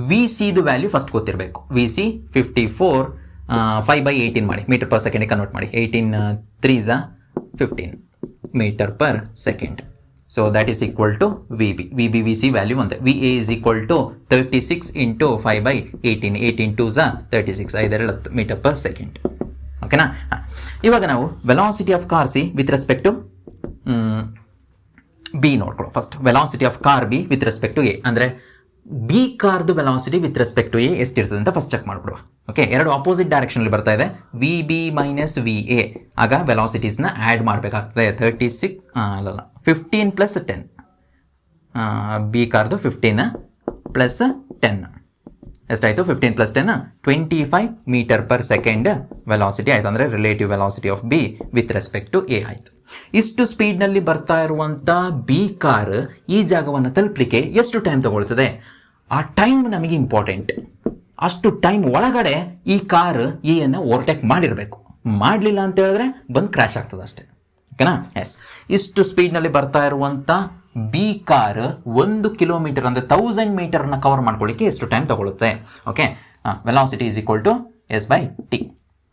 ವಿ ಸಿದು ವ್ಯಾಲ್ಯೂ ಫಸ್ಟ್ ಗೊತ್ತಿರಬೇಕು. ವಿ ಸಿ 54 5/18 ಮಾಡಿ, ಮೀಟರ್ ಪರ್ ಸೆಕೆಂಡ್ ಕನ್ವರ್ಟ್ ಮಾಡಿ. 18 3 15 metre per second. So that is equal to V B. V B V C value ಒಂದೇ. V A is equal to 36 into 5/18. 18 2 36 5 metre per second. ಓಕೆನಾ? ಇವಾಗ ನಾವು velocity of car C with respect to B ನೋಡ್ಕೊಳ್ಳೋ. First velocity of car B with respect to A ಅಂದರೆ ಬಿ ಕಾರ್ದು velocity with respect to A ಎಷ್ಟಿರ್ತದೆ ಅಂತ ಫಸ್ಟ್ ಚೆಕ್ ಮಾಡ್ಬಿಡುವ. ಓಕೆ, ಎರಡು ಆಪೋಸಿಟ್ ಡೈರೆಕ್ಷನಲ್ಲಿ ಬರ್ತಾ ಇದೆ. V B minus V A. ಆಗ ವೆಲಾಸಿಟೀಸ್ನ ಆ್ಯಡ್ ಮಾಡಬೇಕಾಗ್ತದೆ. 15 ಪ್ಲಸ್ 10. ಬಿ ಕಾರ್ದು 15 ಪ್ಲಸ್ 10 ಎಷ್ಟಾಯಿತು? 15 plus 10 25 metre per second velocity ಆಯಿತು. ಅಂದರೆ relative velocity of B with respect to A ಆಯಿತು. ಇಷ್ಟು ಸ್ಪೀಡ್ನಲ್ಲಿ ಬರ್ತಾ ಇರುವಂಥ ಬಿ ಕಾರ್ ಈ ಜಾಗವನ್ನು ತಲುಪಲಿಕ್ಕೆ ಎಷ್ಟು ಟೈಮ್ ತಗೊಳ್ತದೆ? ಆ ಟೈಮ್ ನಮಗೆ ಇಂಪಾರ್ಟೆಂಟ್. ಅಷ್ಟು ಟೈಮ್ ಒಳಗಡೆ ಈ ಕಾರ್ ಎನ್ನು ಓವರ್ಟೇಕ್ ಮಾಡಿರಬೇಕು. ಮಾಡಲಿಲ್ಲ ಅಂತ ಹೇಳಿದ್ರೆ ಬಂದು ಕ್ರ್ಯಾಶ್ ಆಗ್ತದೆ ಅಷ್ಟೇ. ಓಕೆನಾ? ಎಸ್. ಇಷ್ಟು ಸ್ಪೀಡ್ನಲ್ಲಿ ಬರ್ತಾ ಇರುವಂಥ ಬಿ ಕಾರ್ 1 ಕಿಲೋಮೀಟರ್ ಅಂದರೆ 1000 ಮೀಟರ್ನ ಕವರ್ ಮಾಡ್ಕೊಳ್ಳಿಕ್ಕೆ ಎಷ್ಟು ಟೈಮ್ ತಗೊಳುತ್ತೆ? Okay, velocity is equal to S by T.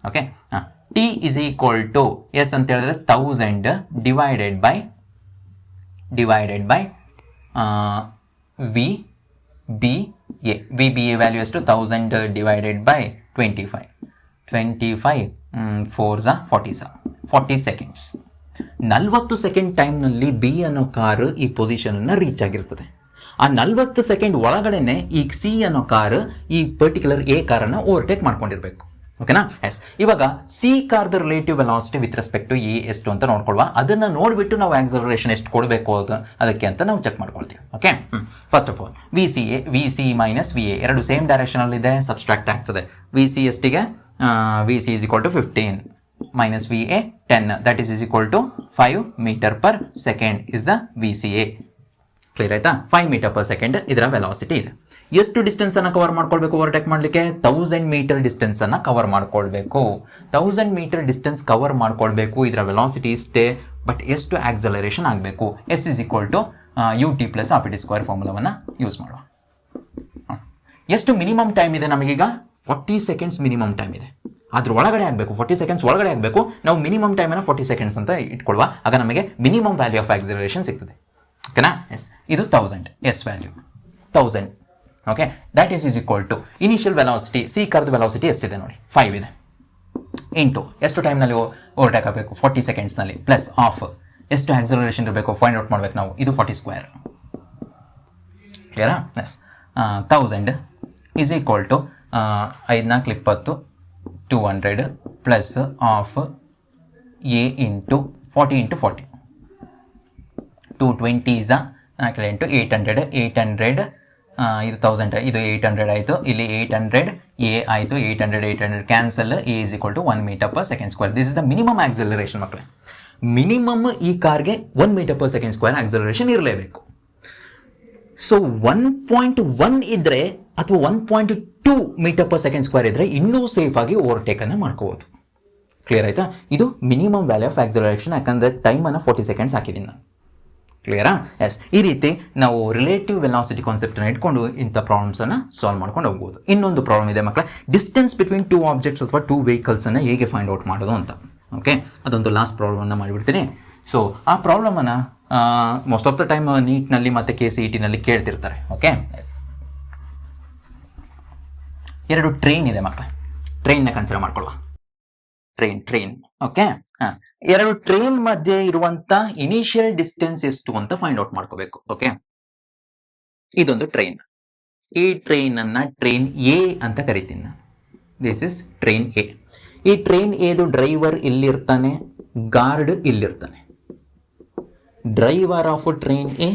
Okay, T is equal to S ಅಂತ ಹೇಳಿದ್ರೆ 1000 divided by V B A. V B A value ಎಷ್ಟು? 1000 ಡಿವೈಡೆಡ್ ಬೈ 25. 25 4 40 ಸೆಕೆಂಡ್ಸ್. 40 ಸೆಕೆಂಡ್ ಟೈಮ್ನಲ್ಲಿ ಬಿ ಅನ್ನೋ ಕಾರು ಈ ಪೊಸಿಷನನ್ನು ರೀಚ್ ಆಗಿರ್ತದೆ. ಆ 40 ಸೆಕೆಂಡ್ ಒಳಗಡೆನೆ ಈ ಸಿ ಅನ್ನೋ ಕಾರು ಈ ಪರ್ಟಿಕ್ಯುಲರ್ ಎ ಕಾರನ್ನು ಓವರ್ಟೇಕ್ ಮಾಡ್ಕೊಂಡಿರ್ಬೇಕು. ಓಕೆನಾ? ಎಸ್. ಇವಾಗ ಸಿ ಕಾರ್ದ relative velocity with respect to A ಎಷ್ಟು ಅಂತ ನೋಡ್ಕೊಳ್ವಾ. ಅದನ್ನು ನೋಡಿಬಿಟ್ಟು ನಾವು ಆಕ್ಸಲರೇಷನ್ ಎಷ್ಟು ಕೊಡಬೇಕು ಅದಕ್ಕೆ ಅಂತ ನಾವು ಚೆಕ್ ಮಾಡ್ಕೊಳ್ತೀವಿ. Okay, first of all V C minus V A ಎರಡು ಸೇಮ್ ಡೈರೆಕ್ಷನಲ್ಲಿದೆ, ಸಬ್ಸ್ಟ್ರಾಕ್ಟ್ ಆಗ್ತದೆ. ವಿ ಸಿ ಎಷ್ಟಿಗೆ? V C is equal to 15 minus VA 10, that is equal to 5 meter per second is the VCA. Clear ಆಯ್ತಾ? 5 ಮೀಟರ್ ಪರ್ ಸೆಕೆಂಡ್ ಇದರ ವೆಲಾಸಿಟಿ ಇದೆ. ಎಷ್ಟು ಡಿಸ್ಟೆನ್ಸ್ ಅನ್ನು ಕವರ್ ಮಾಡ್ಕೊಳ್ಬೇಕು ಓವರ್ಟೇಕ್ ಮಾಡಲಿಕ್ಕೆ? 1000 ಮೀಟರ್ ಡಿಸ್ಟೆನ್ಸ್ ಅನ್ನು ಕವರ್ ಮಾಡ್ಕೊಳ್ಬೇಕು. 1000 ಮೀಟರ್ ಡಿಸ್ಟೆನ್ಸ್ ಕವರ್ ಮಾಡ್ಕೊಳ್ಬೇಕು. ಇದರ ವೆಲಾಸಿಟಿ ಇಷ್ಟೇ, ಬಟ್ ಎಷ್ಟು ಆಕ್ಸಲರೇಷನ್ ಆಗಬೇಕು? S is equal to U T plus half at square ಫಾರ್ಮುಲಾವನ್ನು ಯೂಸ್ ಮಾಡುವ. ಎಷ್ಟು ಮಿನಿಮಮ್ ಟೈಮ್ ಇದೆ ನಮಗೀಗ? 40 ಸೆಕೆಂಡ್ಸ್ ಮಿನಿಮಮ್ ಟೈಮ್ ಇದೆ. ಅದ್ರ ಒಳಗಡೆ ಆಗಬೇಕು, 40 ಸೆಕೆಂಡ್ಸ್ ಒಳಗಡೆ ಆಗಬೇಕು. ನಾವು ಮಿನಿಮಮ್ ಟೈಮನ್ನು 40 ಸೆಕೆಂಡ್ಸ್ ಅಂತ ಇಟ್ಕೊಳ್ಳುವ. ಆಗ ನಮಗೆ ಮಿನಿಮಮ್ ವ್ಯಾಲ್ಯೂ ಆಫ್ ಆಕ್ಸಿಲರೇಷನ್ ಸಿಗ್ತದೆ. ಓಕೆನಾ? ಎಸ್. ಇದು 1000 S value 1000. Okay, that is equal to initial velocity C ಕಾರ್ದ ವೆಲಾಸಿಟಿ ಎಷ್ಟಿದೆ ನೋಡಿ? 5 ಇದೆ. ಇಂಟು ಎಷ್ಟು ಟೈಮ್ನಲ್ಲಿ ಓವರ್ಟೇಕ್ ಆಗಬೇಕು? 40 ಸೆಕೆಂಡ್ಸ್ನಲ್ಲಿ ಪ್ಲಸ್ ಆಫ್ ಎಷ್ಟು ಆಕ್ಸಿಲರೇಷನ್ ಇರಬೇಕು ಫೈಂಡ್ ಔಟ್ ಮಾಡಬೇಕು ನಾವು. ಇದು 40 ಸ್ಕ್ವೇರ್. ಕ್ಲಿಯರಾ? Yes. 1000 is equal to 5 4 20 200 plus half A into 40 into 40 220 is 4 into 800 800 ಇದು 1000 ಇದು 800 ಆಯಿತು. ಇಲ್ಲಿ 800 ಎ ಆಯಿತು. 800 cancel. A is equal to 1 metre per second square. This is the minimum acceleration ಮಕ್ಕಳೇ. ಮಿನಿಮಮ್ ಈ ಕಾರ್ಗೆ 1 metre per second square acceleration ಇರಲೇಬೇಕು. ಸೊ 1.1 ಇದ್ರೆ ಅಥವಾ 1.2 ಮೀಟರ್ ಪರ್ ಸೆಕೆಂಡ್ ಸ್ಕ್ವೇರ್ ಇದ್ರೆ ಇನ್ನೂ ಸೇಫ್ ಆಗಿ ಓವರ್ಟೇಕ್ ಅನ್ನು ಮಾಡ್ಕೋಬಹುದು. ಕ್ಲಿಯರ್ ಆಯ್ತಾ? ಇದು ಮಿನಿಮಮ್ ವ್ಯಾಲ್ಯೂ ಆಫ್ ಆಕ್ಸಿಲರೇಷನ್. ಯಾಕಂದ್ರೆ ಟೈಮನ್ನು 40 ಸೆಕೆಂಡ್ಸ್ ಹಾಕಿದ್ದೀನಿ ನಾನು. ಕ್ಲಿಯರಾ? ಎಸ್. ಈ ರೀತಿ ನಾವು ರಿಲೇಟಿವ್ ವೆಲಾಸಿಟಿ ಕಾನ್ಸೆಪ್ಟನ್ನು ಇಟ್ಕೊಂಡು ಇಂಥ ಪ್ರಾಬ್ಲಮ್ಸನ್ನು ಸಾಲ್ವ್ ಮಾಡ್ಕೊಂಡು ಹೋಗ್ಬೋದು. ಇನ್ನೊಂದು ಪ್ರಾಬ್ಲಮ್ ಇದೆ ಮಕ್ಕಳೇ, ಡಿಸ್ಟೆನ್ಸ್ ಬಿಟ್ವೀನ್ 2 ಆಬ್ಜೆಕ್ಟ್ಸ್ ಅಥವಾ 2 ವೆಹಿಕಲ್ಸನ್ನು ಹೇಗೆ ಫೈಂಡ್ ಔಟ್ ಮಾಡೋದು ಅಂತ. ಓಕೆ, ಅದೊಂದು ಲಾಸ್ಟ್ ಪ್ರಾಬ್ಲಮನ್ನು ಮಾಡಿಬಿಡ್ತೀನಿ. ಸೊ ಆ ಪ್ರಾಬ್ಲಮನ್ನು ಮೋಸ್ಟ್ ಆಫ್ ದ ಟೈಮ್ ನೀಟ್ನಲ್ಲಿ ಮತ್ತು KCET-ನಲ್ಲಿ ಕೇಳ್ತಿರ್ತಾರೆ. Okay, yes. 2 ಟ್ರೈನ್ ಇದೆ ಮಕ್ಕಳೇ. ಟ್ರೈನ್ನ ಕನ್ಸಿಡರ್ ಮಾಡ್ಕೊಳ್ಳುವ. ಟ್ರೈನ್. ಓಕೆ, 2 ಟ್ರೈನ್ ಮಧ್ಯೆ ಇರುವಂತ ಇನಿಷಿಯಲ್ ಡಿಸ್ಟೆನ್ಸ್ ಎಷ್ಟು ಅಂತ ಫೈಂಡ್ ಔಟ್ ಮಾಡ್ಕೋಬೇಕು. ಓಕೆ, ಇದೊಂದು ಟ್ರೈನ್. ಈ ಟ್ರೈನ್ ಅನ್ನ ಟ್ರೈನ್ ಎ ಅಂತ ಕರಿತೀನಿ ನಾನು. This is train A. ಈ ಟ್ರೈನ್ ಎದು ಡ್ರೈವರ್ ಇಲ್ಲಿರ್ತಾನೆ, ಗಾರ್ಡ್ ಇಲ್ಲಿರ್ತಾನೆ. Driver of train A,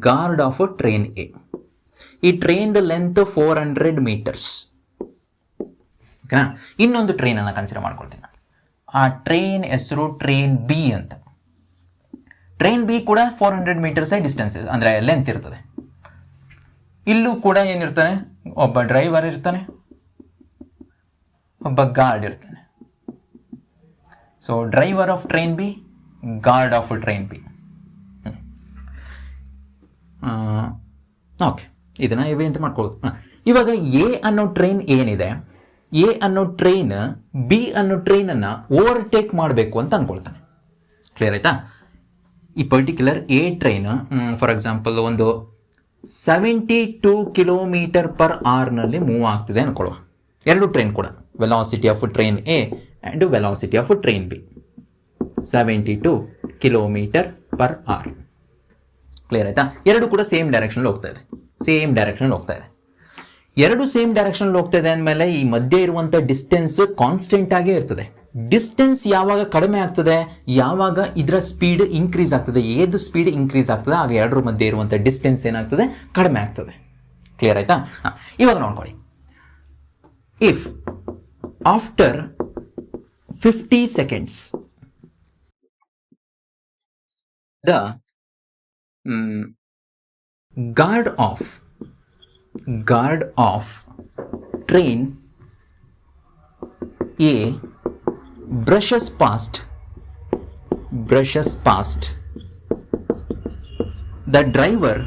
guard of train A. ಈ ಟ್ರೈನ್ ಲೆಂತ್ 400 ಮೀಟರ್ಸ್. ಓಕೆನಾ. ಇನ್ನೊಂದು ಟ್ರೈನನ್ನು ಕನ್ಸಿಡರ್ ಮಾಡ್ಕೊಳ್ತೀನಿ ನಾನು. ಆ ಟ್ರೈನ್ ಹೆಸರು ಟ್ರೈನ್ ಬಿ ಅಂತ. ಟ್ರೈನ್ ಬಿ ಕೂಡ 400 ಮೀಟರ್ಸೇ ಡಿಸ್ಟೆನ್ಸ್ ಅಂದರೆ ಲೆಂತ್ ಇರ್ತದೆ. ಇಲ್ಲೂ ಕೂಡ ಏನಿರ್ತಾನೆ, ಒಬ್ಬ ಡ್ರೈವರ್ ಇರ್ತಾನೆ, ಒಬ್ಬ ಗಾರ್ಡ್ ಇರ್ತಾನೆ. So driver of train B, guard of train B. Okay, ಇದನ್ನ ಇವೆ ಅಂತ ಮಾಡ್ಕೊಳ್ಳೋದು. ಇವಾಗ ಎ ಅನ್ನೋ ಟ್ರೈನ್ ಏನಿದೆ, ಎ ಅನ್ನೋ ಟ್ರೈನ್ ಬಿ ಅನ್ನೋ ಟ್ರೈನನ್ನು ಓವರ್ಟೇಕ್ ಮಾಡಬೇಕು ಅಂತ ಅನ್ಕೊಳ್ತಾನೆ. ಕ್ಲಿಯರ್ ಆಯ್ತಾ? ಈ particular A train for example ಒಂದು 72 ಕಿಲೋಮೀಟರ್ ಪರ್ ಅವರ್ನಲ್ಲಿ ಮೂವ್ ಆಗ್ತಿದೆ ಅನ್ಕೊಳ್ಳುವ. ಎರಡು ಟ್ರೈನ್ ಕೂಡ, velocity of train A and velocity of train B 72 kilometre per hour. Clear ಆಯ್ತಾ? ಎರಡು ಕೂಡ ಸೇಮ್ ಡೈರೆಕ್ಷನ್ ಹೋಗ್ತಾ ಇದೆ, ಸೇಮ್ ಡೈರೆಕ್ಷನ್ ಹೋಗ್ತಾ ಇದೆ. ಎರಡು ಸೇಮ್ ಡೈರೆಕ್ಷನ್ ಹೋಗ್ತಾ ಇದೆ ಅಂದಮೇಲೆ ಈ ಮಧ್ಯೆ ಇರುವಂಥ ಡಿಸ್ಟೆನ್ಸ್ ಕಾನ್ಸ್ಟೆಂಟ್ ಆಗೇ ಇರ್ತದೆ. ಡಿಸ್ಟೆನ್ಸ್ ಯಾವಾಗ ಕಡಿಮೆ ಆಗ್ತದೆ, ಯಾವಾಗ ಇದರ ಸ್ಪೀಡ್ ಇನ್ಕ್ರೀಸ್ ಆಗ್ತದೆ, ಏದು ಸ್ಪೀಡ್ ಇನ್ಕ್ರೀಸ್ ಆಗ್ತದೆ, ಆಗ ಎರಡರ ಮಧ್ಯೆ ಇರುವಂಥ ಡಿಸ್ಟೆನ್ಸ್ ಏನಾಗ್ತದೆ, ಕಡಿಮೆ ಆಗ್ತದೆ. ಕ್ಲಿಯರ್ ಆಯ್ತಾ? ಇವಾಗ ನೋಡ್ಕೊಳ್ಳಿ. If after 50 seconds the guard of train A brushes past the driver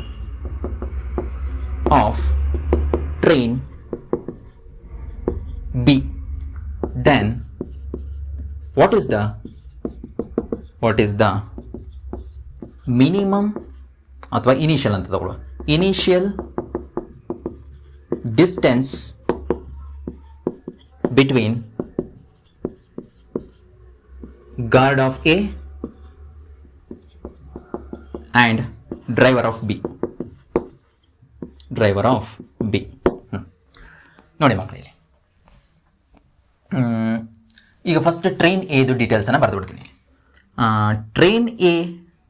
of train B, then what is the minimum ಅಥವಾ ಇನಿಷಿಯಲ್ ಅಂತ ತಗೊಳ್ಳುವ, initial distance between guard of A and driver of B. ನೋಡಿ ಮಕ್ಕಳಿಲ್ಲಿ, ಈಗ ಫಸ್ಟ್ ಟ್ರೈನ್ ಎದು ಡೀಟೇಲ್ಸನ್ನು ಬರೆದುಬಿಡ್ತೀನಿ. ಟ್ರೈನ್ ಎ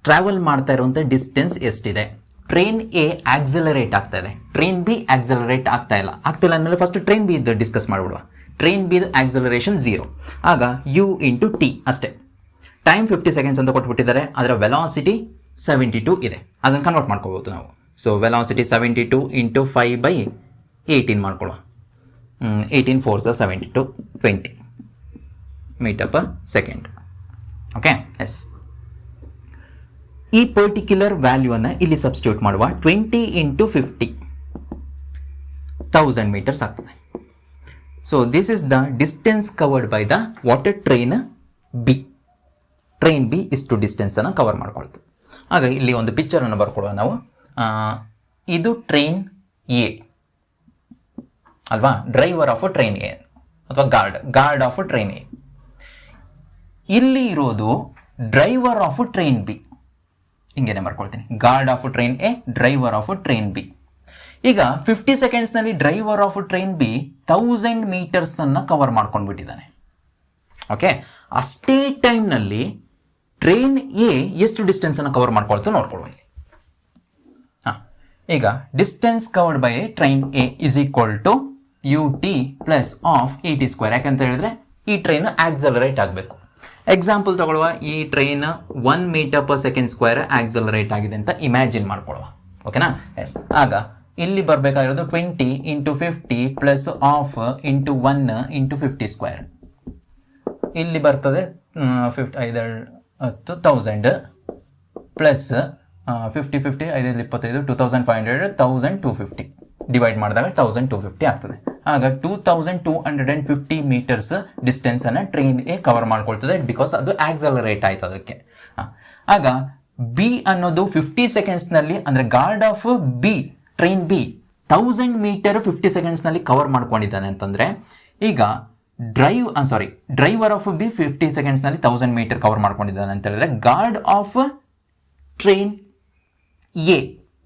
ಟ್ರಾವೆಲ್ ಮಾಡ್ತಾ ಇರುವಂಥ ಡಿಸ್ಟೆನ್ಸ್ ಎಷ್ಟಿದೆ, ಟ್ರೈನ್ ಎ ಆಕ್ಸಲರೇಟ್ ಆಗ್ತಾ ಇದೆ, ಟ್ರೈನ್ ಬಿ ಆಕ್ಸಲರೇಟ್ ಆಗ್ತಿಲ್ಲ ಅಂದಮೇಲೆ ಫಸ್ಟ್ ಟ್ರೈನ್ ಬಿ ಇದ್ದು ಡಿಸ್ಕಸ್ ಮಾಡಿಬಿಡುವ. ಟ್ರೈನ್ ಬಿ ಆಕ್ಸಲರೇಷನ್ 0, ಆಗ ಯು ಇಂಟು ಟಿ ಅಷ್ಟೇ. ಟೈಮ್ 50 seconds ಅಂತ ಕೊಟ್ಬಿಟ್ಟಿದ್ದಾರೆ, ಅದರ ವೆಲಾಸಿಟಿ 72 ಇದೆ, ಅದನ್ನು ಕನ್ವರ್ಟ್ ಮಾಡ್ಕೋಬೋದು ನಾವು. ಸೊ ವೆಲಾಸಿಟಿ 72 ಇಂಟು 5/18 ಮಾಡ್ಕೊಳ್ಳುವ. 18 4 72 20 metre per second. Okay, yes. ಈ ಪರ್ಟಿಕ್ಯುಲರ್ ವ್ಯಾಲ್ಯೂವನ್ನು ಇಲ್ಲಿ ಸಬ್ಸ್ಟಿಟ್ಯೂಟ್ ಮಾಡುವ. 20 ಇಂಟು 50 1000 ಮೀಟರ್ಸ್ ಆಗ್ತದೆ. So this is the distance covered by the water train B. Train B ಇಷ್ಟು ಡಿಸ್ಟೆನ್ಸನ್ನು ಕವರ್ ಮಾಡ್ಕೊಳ್ತೀವಿ. ಆಗ ಇಲ್ಲಿ ಒಂದು ಪಿಕ್ಚರನ್ನು ಬರ್ಕೊಡುವ ನಾವು. ಇದು ಟ್ರೈನ್ ಎ ಅಲ್ವಾ, ಡ್ರೈವರ್ ಆಫ್ ಟ್ರೈನ್ ಎ ಅಥವಾ ಗಾರ್ಡ್ ಆಫ್ ಟ್ರೈನ್ ಎ. ಇಲ್ಲಿ ಇರೋದು ಡ್ರೈವರ್ ಆಫ್ ಟ್ರೈನ್ ಬಿ. ಹಿಂಗೇನೆ ಬರ್ಕೊಳ್ತೀನಿ, guard of train A, driver of train B. ಈಗ 50 secondsನಲ್ಲಿ driver of train B 1000 meters ಅನ್ನು ಕವರ್ ಮಾಡ್ಕೊಂಡ್ಬಿಟ್ಟಿದ್ದಾನೆ. ಓಕೆ, ಅಷ್ಟೇ ಟೈಮ್ನಲ್ಲಿ ಟ್ರೈನ್ ಎ ಎಷ್ಟು ಡಿಸ್ಟೆನ್ಸನ್ನು ಕವರ್ ಮಾಡ್ಕೊಳ್ತಾ ನೋಡ್ಕೊಳ್ಳುವ. ಈಗ distance covered by train A is equal to U T plus half ಇ ಟಿ ಸ್ಕ್ವೇರ್. ಯಾಕಂತ ಹೇಳಿದ್ರೆ ಈ ಟ್ರೈನ್ ಆಕ್ಸಲರೇಟ್ ಆಗಬೇಕು. ಎಕ್ಸಾಂಪಲ್ ತಗೊಳ್ಳುವ, ಈ train 1 meter per second square accelerate ಆಗಿದೆ ಅಂತ ಇಮ್ಯಾಜಿನ್ ಮಾಡ್ಕೊಳ್ಳುವ. ಓಕೆನಾ, ಎಸ್. ಆಗ ಇಲ್ಲಿ ಬರಬೇಕಾಗಿರೋದು 20 into 50 plus half into 1 into 50 square. ಇಲ್ಲಿ ಬರ್ತದೆ 1000 ಪ್ಲಸ್ 50 50 5 25 2500 1250 ಡಿವೈಡ್ ಮಾಡಿದಾಗ 1250 ಆಗ್ತದೆ. ಆಗ 2250 meters ಡಿಸ್ಟೆನ್ಸನ್ನು ಟ್ರೈನ್ ಎ ಕವರ್ ಮಾಡ್ಕೊಳ್ತದೆ, ಬಿಕಾಸ್ ಅದು ಆಕ್ಸಲರೇಟ್ ಆಯ್ತು ಅದಕ್ಕೆ. ಆಗ ಬಿ ಅನ್ನೋದು 50 secondsನಲ್ಲಿ, ಅಂದರೆ guard of B train B 1000 meter 50 secondsನಲ್ಲಿ ಕವರ್ ಮಾಡ್ಕೊಂಡಿದ್ದಾನೆ ಅಂತಂದರೆ, ಈಗ ಡ್ರೈವರ್ ಆಫ್ ಬಿ 50 secondsನಲ್ಲಿ 1000 meter ಕವರ್ ಮಾಡ್ಕೊಂಡಿದ್ದಾನೆ ಅಂತ ಹೇಳಿದ್ರೆ, ಗಾರ್ಡ್ ಆಫ್ ಟ್ರೈನ್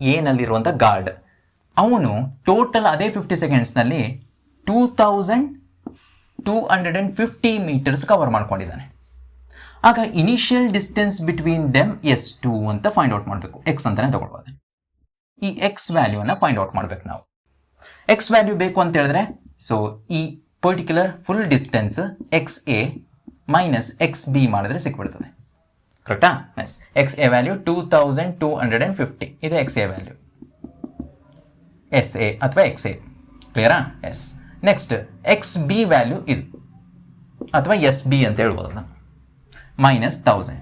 ಎನಲ್ಲಿರುವಂಥ ಗಾರ್ಡ್ ಅವನು ಟೋಟಲ್ ಅದೇ 50 secondsನಲ್ಲಿ 2250 meters ಕವರ್ ಮಾಡ್ಕೊಂಡಿದ್ದಾನೆ. ಆಗ ಇನಿಷಿಯಲ್ ಡಿಸ್ಟೆನ್ಸ್ ಬಿಟ್ವೀನ್ ದೆಮ್ ಎಷ್ಟು ಅಂತ ಫೈಂಡ್ ಔಟ್ ಮಾಡಬೇಕು. ಎಕ್ಸ್ ಅಂತಾನೆ ತಗೊಳ್ಬೋದು. ಈ ಎಕ್ಸ್ ವ್ಯಾಲ್ಯೂನ ಫೈಂಡ್ ಔಟ್ ಮಾಡಬೇಕು ನಾವು. ಎಕ್ಸ್ ವ್ಯಾಲ್ಯೂ ಬೇಕು ಅಂತ ಹೇಳಿದ್ರೆ, ಸೊ ಈ particular full distance X A minus X B ಮಾಡಿದ್ರೆ ಸಿಕ್ಬಿಡ್ತದೆ. ಕರೆಕ್ಟಾ? ಎಸ್. ಎಕ್ಸ್ ಎ ವ್ಯಾಲ್ಯೂ 2250 ಇದು X A value, S A ಅಥವಾ ಎಕ್ಸ್ ಎ. ಕ್ಲಿಯರಾ? Yes. Next X B value ಇದು ಅಥವಾ ಎಸ್ ಬಿ ಅಂತ ಹೇಳ್ಬೋದು ಅದನ್ನು, ಮೈನಸ್ 1000.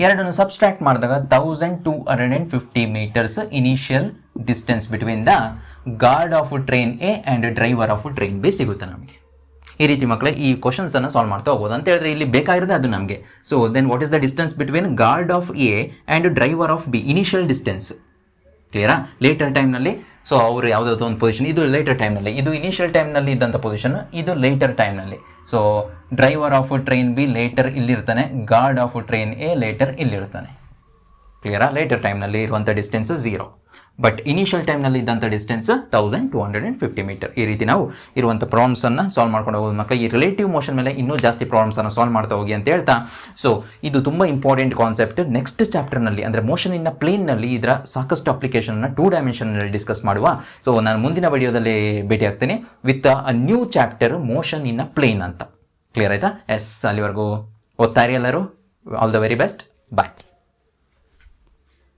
ಎರಡನ್ನು ಸಬ್ಸ್ಟ್ರಾಕ್ಟ್ ಮಾಡಿದಾಗ 1250 metres initial distance between the guard of train A and driver of train B ಸಿಗುತ್ತೆ ನಮಗೆ. ಈ ರೀತಿ ಮಕ್ಕಳೇ ಈ ಕ್ವಶನ್ಸನ್ನು ಸಾಲ್ವ್ ಮಾಡ್ತಾ ಹೋಗ್ಬೋದು. ಅಂತ ಹೇಳಿದ್ರೆ ಇಲ್ಲಿ ಬೇಕಾಗಿರೋದು ಅದು ನಮಗೆ. So then what is the distance between guard of A and driver of B? Initial distance. ಕ್ಲಿಯರಾ? ಲೇಟರ್ ಟೈಮ್ನಲ್ಲಿ ಸೊ ಅವರು ಯಾವುದಾದ್ರು ಒಂದು ಪೊಸಿಷನ್, ಇದು ಲೇಟರ್ ಟೈಮ್ನಲ್ಲಿ, ಇದು ಇನಿಷಿಯಲ್ ಟೈಮ್ನಲ್ಲಿ ಇದ್ದಂಥ ಪೊಸಿಷನ್, ಇದು ಲೇಟರ್ ಟೈಮ್ನಲ್ಲಿ. So driver of train B later ಇಲ್ಲಿರ್ತಾನೆ, guard of train A later ಇಲ್ಲಿರ್ತಾನೆ. ಕ್ಲಿಯರಾ? ಲೇಟರ್ ಟೈಮ್ನಲ್ಲಿ ಇರುವಂಥ ಡಿಸ್ಟೆನ್ಸ್ 0, ಬಟ್ ಇನಿಷಿಯಲ್ ಟೈಮ್ನಲ್ಲಿ ಇದ್ದಂಥ ಡಿಸ್ಟೆನ್ಸ್ 1250 ಮೀಟರ್. ಈ ರೀತಿ ನಾವು ಇರುವಂಥ ಪ್ರಾಬ್ಲಮ್ಸನ್ನು ಸಾಲ್ವ್ ಮಾಡ್ಕೊಂಡು ಹೋಗೋದು ಮಕ್ಕಳು. ಈ ರಿಲೇಟಿವ್ ಮೋಷನ್ ಮೇಲೆ ಇನ್ನೂ ಜಾಸ್ತಿ ಪ್ರಾಬ್ಲಮ್ಸನ್ನು ಸಾಲ್ವ್ ಮಾಡ್ತಾ ಹೋಗಿ ಅಂತ ಹೇಳ್ತಾ, ಸೊ ಇದು ತುಂಬ ಇಂಪಾರ್ಟೆಂಟ್ ಕಾನ್ಸೆಪ್ಟ್. ನೆಕ್ಸ್ಟ್ ಚಾಪ್ಟರ್ನಲ್ಲಿ ಅಂದರೆ ಮೋಷನ್ ಇನ್ನ ಪ್ಲೇನ್ನಲ್ಲಿ ಇದರ ಸಾಕಷ್ಟು ಅಪ್ಲಿಕೇಶನ್ನ 2 ಡೈಮೆನ್ಷನ್ನಲ್ಲಿ ಡಿಸ್ಕಸ್ ಮಾಡುವ. ಸೊ ನಾನು ಮುಂದಿನ ವಿಡಿಯೋದಲ್ಲಿ ಭೇಟಿ ಆಗ್ತೀನಿ with a new chapter motion in a plane ಅಂತ. ಕ್ಲಿಯರ್ ಆಯಿತಾ? ಎಸ್. ಅಲ್ಲಿವರೆಗೂ ಓದ್ತಾ ಇರಿ ಎಲ್ಲರೂ. All the very best. Bye.